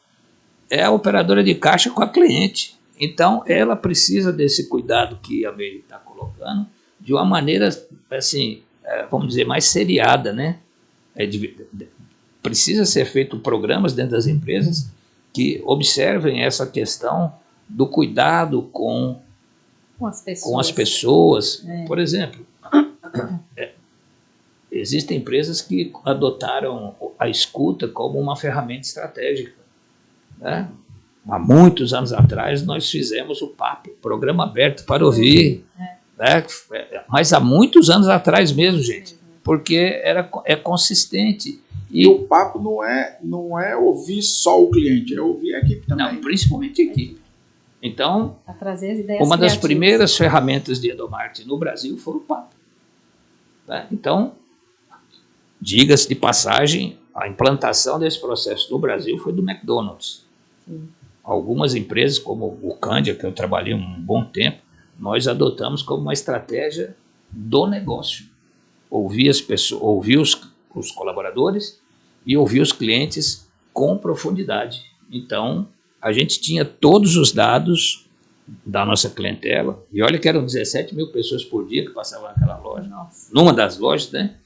é a operadora de caixa com a cliente. Então, ela precisa desse cuidado que a Meire está colocando, de uma maneira, assim, vamos dizer, mais seriada, né? Precisa ser feito programas dentro das empresas que observem essa questão do cuidado com as pessoas. Por exemplo, existem empresas que adotaram a escuta como uma ferramenta estratégica, né? Há muitos anos atrás nós fizemos o PAP, Programa Aberto para Ouvir, né? Mas há muitos anos atrás mesmo, gente, porque é consistente. E o papo não é ouvir só o cliente, é ouvir a equipe também. Não, principalmente a equipe. Então, uma das primeiras ferramentas de endomarketing no Brasil foi o papo, né? Então, diga-se de passagem, a implantação desse processo no Brasil foi do McDonald's. Sim. Algumas empresas, como o Cândia, que eu trabalhei um bom tempo, nós adotamos como uma estratégia do negócio. Ouvir as pessoas, ouvir os colaboradores e ouvir os clientes com profundidade. Então, a gente tinha todos os dados da nossa clientela, e olha que eram 17 mil pessoas por dia que passavam naquela loja, numa das lojas, né?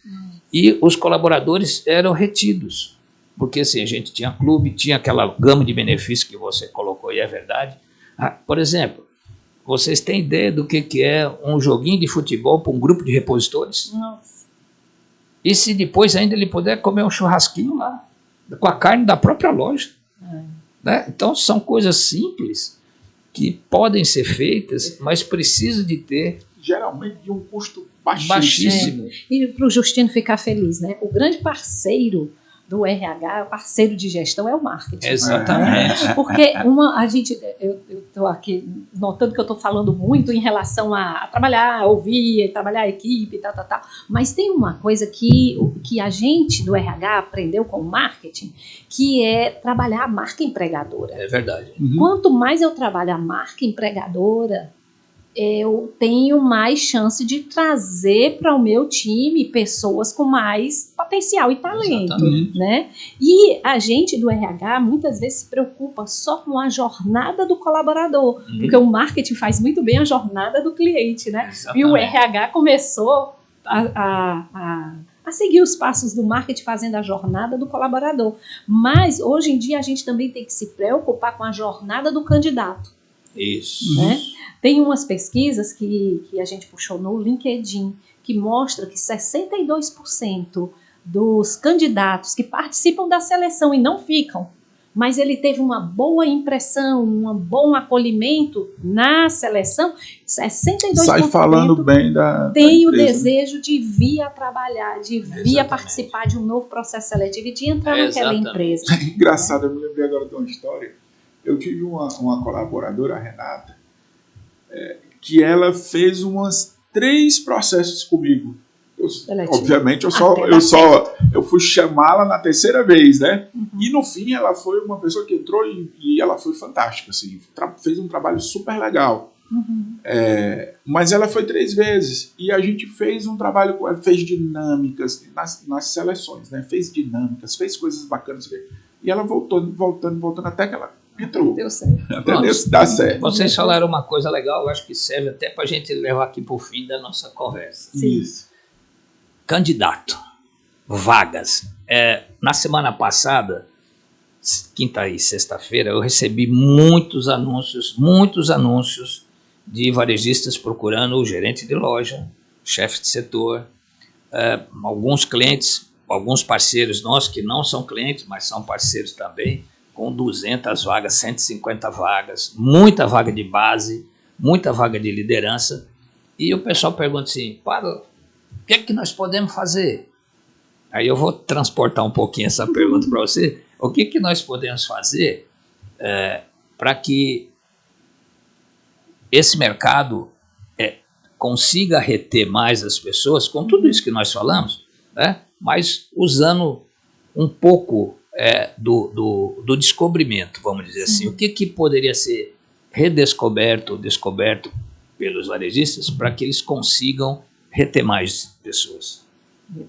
E os colaboradores eram retidos, porque assim, a gente tinha clube, tinha aquela gama de benefícios que você colocou, e é verdade. Por exemplo, vocês têm ideia do que é um joguinho de futebol para um grupo de repositores? Nossa. E se depois ainda ele puder comer um churrasquinho lá, com a carne da própria loja. Né? Então são coisas simples que podem ser feitas, mas precisa de ter... geralmente de um custo baixíssimo. E para o Justino ficar feliz, né? O grande parceiro do RH, o parceiro de gestão é o marketing. Exatamente. Porque eu estou aqui notando que eu estou falando muito em relação a trabalhar, ouvir, trabalhar a equipe, tal, mas tem uma coisa que a gente do RH aprendeu com o marketing, que é trabalhar a marca empregadora. É verdade. Quanto mais eu trabalho a marca empregadora, eu tenho mais chance de trazer para o meu time pessoas com mais potencial e talento, né? E a gente do RH muitas vezes se preocupa só com a jornada do colaborador, porque o marketing faz muito bem a jornada do cliente, né? Exatamente. E o RH começou a seguir os passos do marketing fazendo a jornada do colaborador. Mas hoje em dia a gente também tem que se preocupar com a jornada do candidato. Isso. Né? Tem umas pesquisas que a gente puxou no LinkedIn que mostra que 62% dos candidatos que participam da seleção e não ficam, mas ele teve uma boa impressão, um bom acolhimento na seleção, 62% sai falando bem tem da o desejo de vir a trabalhar, de vir a participar de um novo processo seletivo e de entrar naquela empresa. Engraçado, eu me lembrei agora de uma história. Eu tive uma colaboradora, a Renata, que ela fez umas 3 processos comigo. Obviamente, eu fui chamá-la na 3ª vez, né? E no fim, ela foi uma pessoa que entrou e ela foi fantástica, assim, fez um trabalho super legal. Mas ela foi 3 vezes e a gente fez um trabalho com ela, fez dinâmicas nas seleções, né? Fez dinâmicas, fez coisas bacanas. E ela voltando até que ela entrou. Deu certo. Até dar certo. Vocês falaram uma coisa legal, eu acho que serve até para a gente levar aqui para o fim da nossa conversa. Sim. Isso. Candidato, vagas. Na semana passada, quinta e sexta-feira, eu recebi muitos anúncios de varejistas procurando o gerente de loja, chefe de setor, alguns clientes, alguns parceiros nossos que não são clientes, mas são parceiros também, com 200 vagas, 150 vagas, muita vaga de base, muita vaga de liderança. E o pessoal pergunta assim, o que é que nós podemos fazer? Aí eu vou transportar um pouquinho essa pergunta para você. O que nós podemos fazer para que esse mercado consiga reter mais as pessoas, com tudo isso que nós falamos, né? Mas usando um pouco do descobrimento, vamos dizer assim. O que poderia ser redescoberto, descoberto pelos varejistas para que eles consigam reter mais pessoas?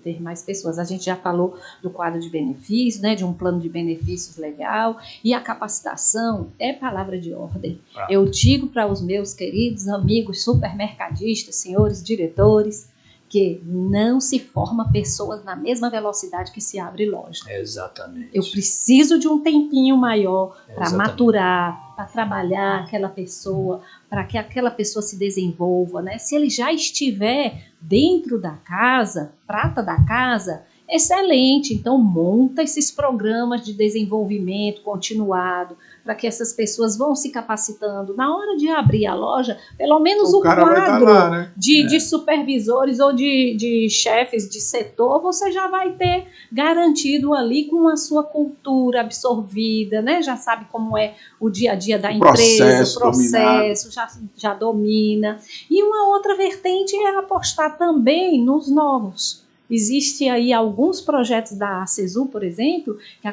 Ter mais pessoas. A gente já falou do quadro de benefícios, né, de um plano de benefícios legal, e a capacitação é palavra de ordem. Eu digo para os meus queridos amigos supermercadistas, senhores diretores, que não se forma pessoas na mesma velocidade que se abre loja. Exatamente. Eu preciso de um tempinho maior para maturar, para trabalhar aquela pessoa, para que aquela pessoa se desenvolva, né? Se ele já estiver dentro da casa, prata da casa, excelente. Então, monta esses programas de desenvolvimento continuado, para que essas pessoas vão se capacitando. Na hora de abrir a loja, pelo menos o quadro lá, né? de supervisores ou de chefes de setor, você já vai ter garantido ali com a sua cultura absorvida, né? Já sabe como é o dia a dia da empresa, o processo já domina. E uma outra vertente é apostar também nos novos. Existe aí alguns projetos da ACESU, por exemplo, que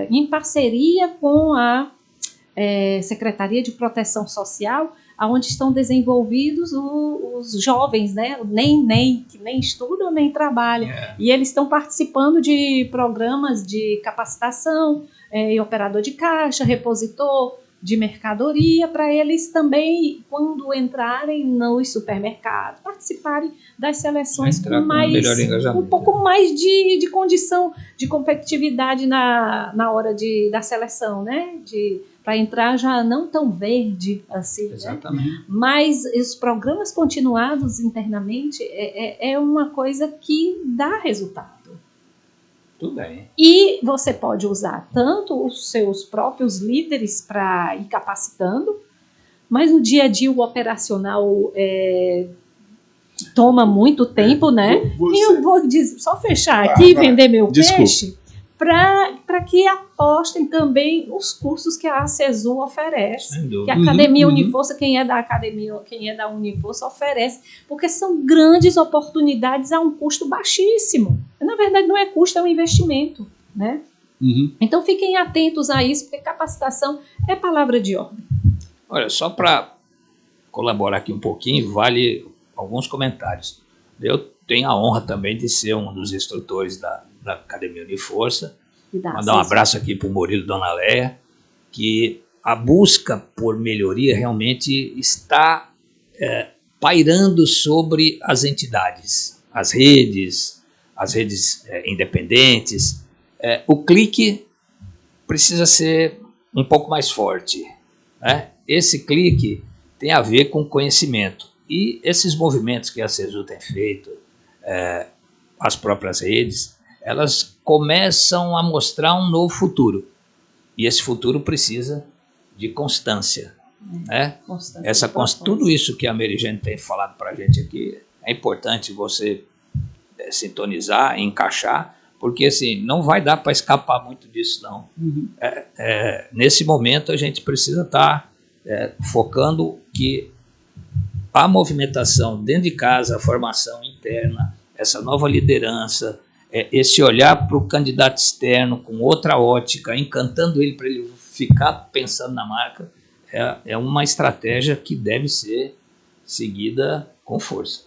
em parceria com a Secretaria de Proteção Social, onde estão desenvolvidos os jovens, né? Que nem estudam nem trabalham. E eles estão participando de programas de capacitação, operador de caixa, repositor de mercadoria, para eles também, quando entrarem nos supermercados, participarem das seleções com um pouco mais de condição de competitividade na hora da seleção, né? Para entrar já não tão verde assim. Exatamente. Né? Mas os programas continuados internamente é uma coisa que dá resultado. Tudo bem. E você pode usar tanto os seus próprios líderes para ir capacitando, mas no dia a dia o operacional toma muito tempo, né? E eu vou só fechar aqui e vender meu peixe para que apostem também os cursos que a ACESU oferece, que a Academia Uniforça, quem é da Academia, quem é da Uniforça oferece, porque são grandes oportunidades a um custo baixíssimo. Na verdade, não é custo, é um investimento, né? Então, fiquem atentos a isso, porque capacitação é palavra de ordem. Olha, só para colaborar aqui um pouquinho, vale alguns comentários. Eu tenho a honra também de ser um dos instrutores da Academia Uniforça. Mandar um abraço aqui para o Murilo e Dona Leia, que a busca por melhoria realmente está pairando sobre as entidades, as redes independentes. O clique precisa ser um pouco mais forte, né? Esse clique tem a ver com conhecimento. E esses movimentos que a ACESU tem feito, as próprias redes, elas começam a mostrar um novo futuro. E esse futuro precisa de constância. Né? Tudo isso que a Merijane tem falado para a gente aqui, é importante você sintonizar, encaixar, porque assim, não vai dar para escapar muito disso, não. Nesse momento, a gente precisa estar focando que a movimentação dentro de casa, a formação interna, essa nova liderança, esse olhar para o candidato externo com outra ótica, encantando ele para ele ficar pensando na marca, é uma estratégia que deve ser seguida com força.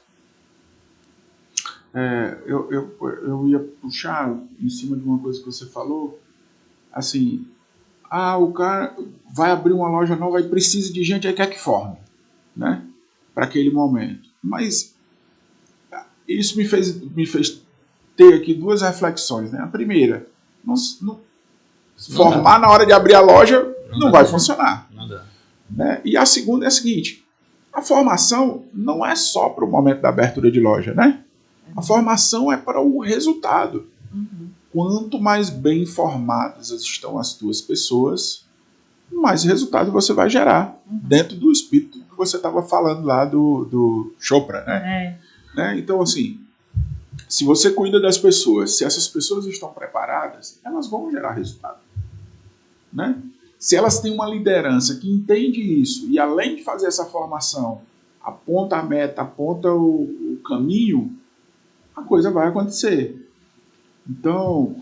Eu ia puxar em cima de uma coisa que você falou, assim, o cara vai abrir uma loja nova e precisa de gente, aí quer que forme, né? Para aquele momento. Mas isso me fez ter aqui duas reflexões, né? A primeira, formar na hora de abrir a loja não vai funcionar. Não dá. Né? E a segunda é a seguinte, A formação não é só para o momento da abertura de loja, né? A formação é para o resultado. Quanto mais bem informadas estão as tuas pessoas, mais resultado você vai gerar dentro do espírito que você estava falando lá do Chopra, né? Então, assim, se você cuida das pessoas, se essas pessoas estão preparadas, elas vão gerar resultado, né? Se elas têm uma liderança que entende isso e, além de fazer essa formação, aponta a meta, aponta o caminho, a coisa vai acontecer. Então,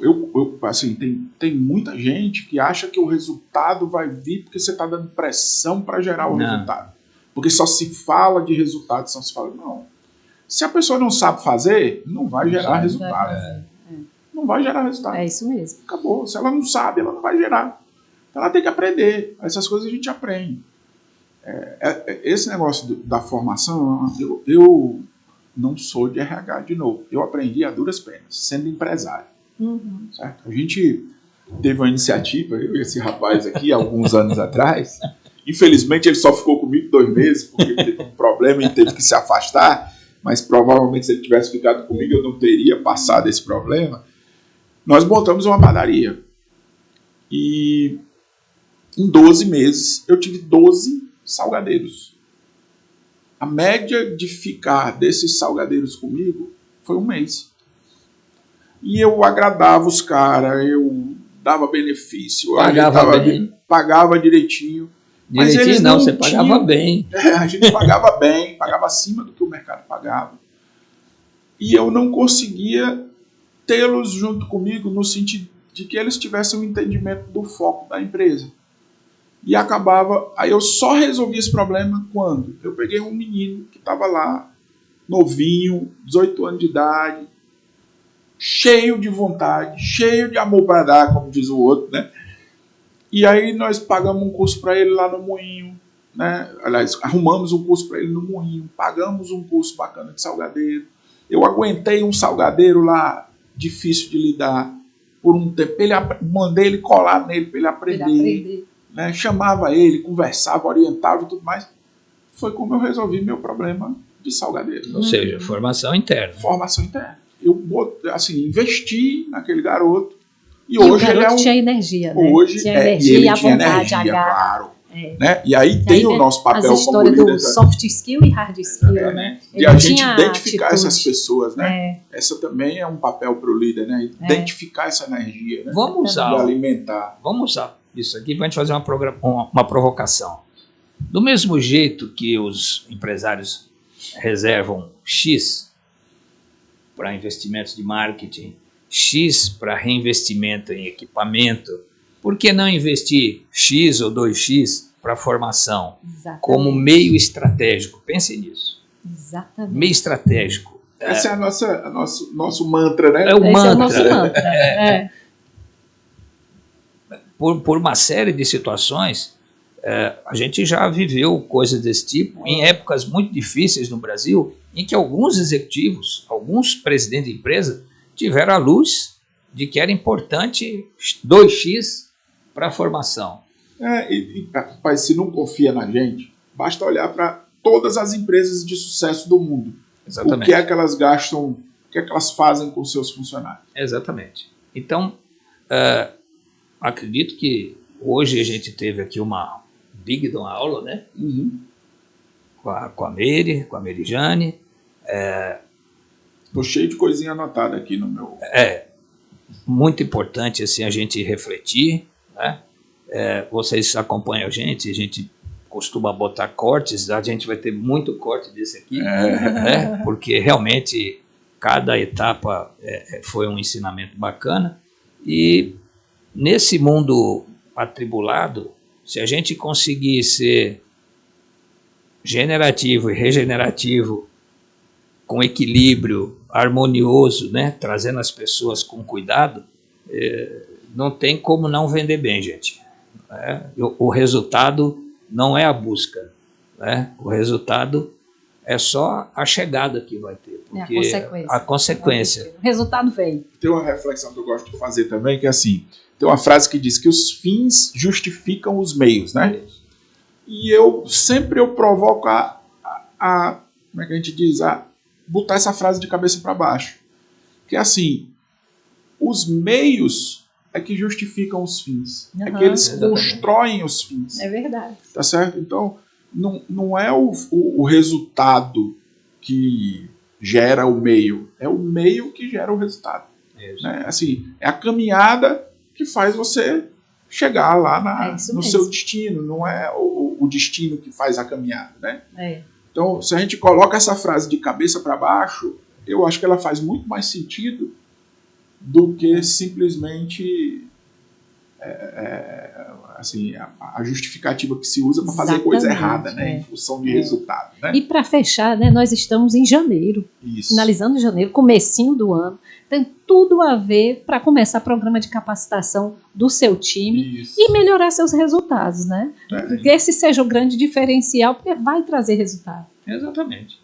assim, tem muita gente que acha que o resultado vai vir porque você está dando pressão para gerar o resultado. Porque só se fala de resultado, só se fala... Não. Se a pessoa não sabe fazer, não vai gerar resultado. Não vai gerar resultado. É isso mesmo. Acabou. Se ela não sabe, ela não vai gerar. Ela tem que aprender. Essas coisas a gente aprende. Esse negócio da formação, eu não sou de RH de novo. Eu aprendi a duras penas, sendo empresário. Certo? A gente teve uma iniciativa, eu e esse rapaz aqui, alguns anos atrás. Infelizmente, ele só ficou comigo 2 meses, porque teve um problema e teve que se afastar. Mas provavelmente, se ele tivesse ficado comigo, eu não teria passado esse problema. Nós montamos uma padaria. E em 12 meses, eu tive 12 salgadeiros. A média de ficar desses salgadeiros comigo foi 1 mês. E eu agradava os caras, eu dava benefício, pagava direitinho. Mas eles não, você pagava bem. A gente pagava bem, pagava acima do que o mercado pagava. E eu não conseguia tê-los junto comigo no sentido de que eles tivessem um entendimento do foco da empresa. E acabava... Aí eu só resolvi esse problema quando eu peguei um menino que estava lá, novinho, 18 anos de idade, cheio de vontade, cheio de amor para dar, como diz o outro, né? E aí nós pagamos um curso para ele lá no Moinho, né? Aliás, arrumamos um curso para ele no Moinho, pagamos um curso bacana de salgadeiro. Eu aguentei um salgadeiro lá, difícil de lidar, por um tempo. Mandei ele colar nele para ele aprender. Né? Chamava ele, conversava, orientava e tudo mais. Foi como eu resolvi meu problema de salgadeiro. Ou seja, formação interna. Formação interna. Eu assim, investi naquele garoto. E hoje o ele é um... tinha energia, né? Hoje, tinha energia e a vontade, energia, a claro. Né? E aí tem o nosso papel as como líder. do soft skill e hard skill, né? E a gente identificar essas pessoas, né? Essa também é um papel para o líder, né? Identificar essa energia, né? Vamos usar. E alimentar. Vamos usar isso aqui para a gente fazer uma provocação. Do mesmo jeito que os empresários reservam X para investimentos de marketing, X para reinvestimento em equipamento, por que não investir X ou 2X para formação? Exatamente. Como meio estratégico? Pense nisso. Exatamente. Meio estratégico. Esse é nosso mantra, né? É o mantra. É o nosso mantra. Por uma série de situações, a gente já viveu coisas desse tipo em épocas muito difíceis no Brasil, em que alguns executivos, alguns presidentes de empresa, tiveram a luz de que era importante 2X para a formação. Rapaz, se não confia na gente, basta olhar para todas as empresas de sucesso do mundo. Exatamente. O que é que elas gastam, o que é que elas fazem com seus funcionários. Exatamente. Então, acredito que hoje a gente teve aqui uma big aula, né? Com a Meire, com a Merijane. Estou cheio de coisinha anotada aqui no meu... Muito importante assim, a gente refletir, né? Vocês acompanham a gente costuma botar cortes, a gente vai ter muito corte desse aqui, né? Porque realmente cada etapa foi um ensinamento bacana. E nesse mundo atribulado, se a gente conseguir ser generativo e regenerativo, com equilíbrio, harmonioso, né? Trazendo as pessoas com cuidado, não tem como não vender bem, gente. O resultado não é a busca, né? O resultado é só a chegada que vai ter. Porque a consequência. O resultado vem. Tem uma reflexão que eu gosto de fazer também, que é assim, tem uma frase que diz que os fins justificam os meios, né? E eu provoco a como é que a gente diz? A botar essa frase de cabeça para baixo. Que é assim, os meios é que justificam os fins. É que eles constroem os fins. É verdade. Tá certo? Então, não é o resultado que gera o meio. É o meio que gera o resultado. Né? Assim, é a caminhada que faz você chegar lá no seu destino. Não é o destino que faz a caminhada. Né? Então, se a gente coloca essa frase de cabeça para baixo, eu acho que ela faz muito mais sentido do que simplesmente assim, a justificativa que se usa para fazer coisa errada, né, em função de resultado. Né? E para fechar, né, nós estamos em janeiro, finalizando janeiro, comecinho do ano, tem tudo a ver para começar programa de capacitação do seu time e melhorar seus resultados, né? Porque esse seja o grande diferencial, porque vai trazer resultado. Exatamente.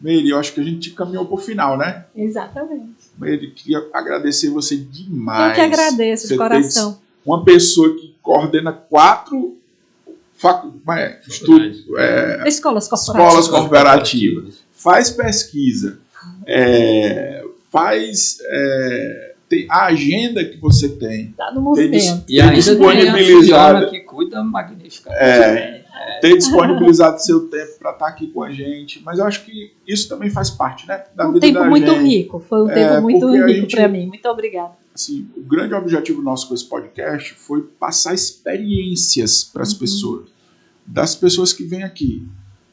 Meire, eu acho que a gente caminhou para o final, né? Exatamente. Meire, queria agradecer você demais. Eu que agradeço, de coração. Uma pessoa que coordena 4 escolas corporativas, faz pesquisa, tem a agenda que você tem. Está no movimento. E ainda disponibilizada, que cuida magnificamente. Ter disponibilizado seu tempo para estar aqui com a gente, mas eu acho que isso também faz parte, né, da vida da gente. Um tempo muito rico, foi um tempo muito rico para mim. Muito obrigada. Assim, o grande objetivo nosso com esse podcast foi passar experiências para as pessoas, das pessoas que vêm aqui.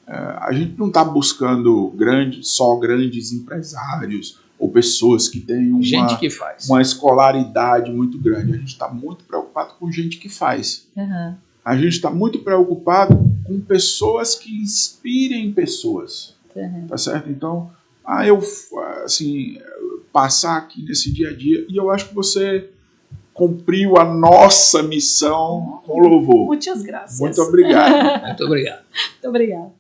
A gente não está buscando só grandes empresários ou pessoas que têm uma escolaridade muito grande. A gente está muito preocupado com gente que faz. A gente está muito preocupado com pessoas que inspirem pessoas. Tá certo? Então, passar aqui nesse dia a dia, e eu acho que você cumpriu a nossa missão com louvor. Muitas graças. Muito obrigado. Muito obrigado. Muito obrigado.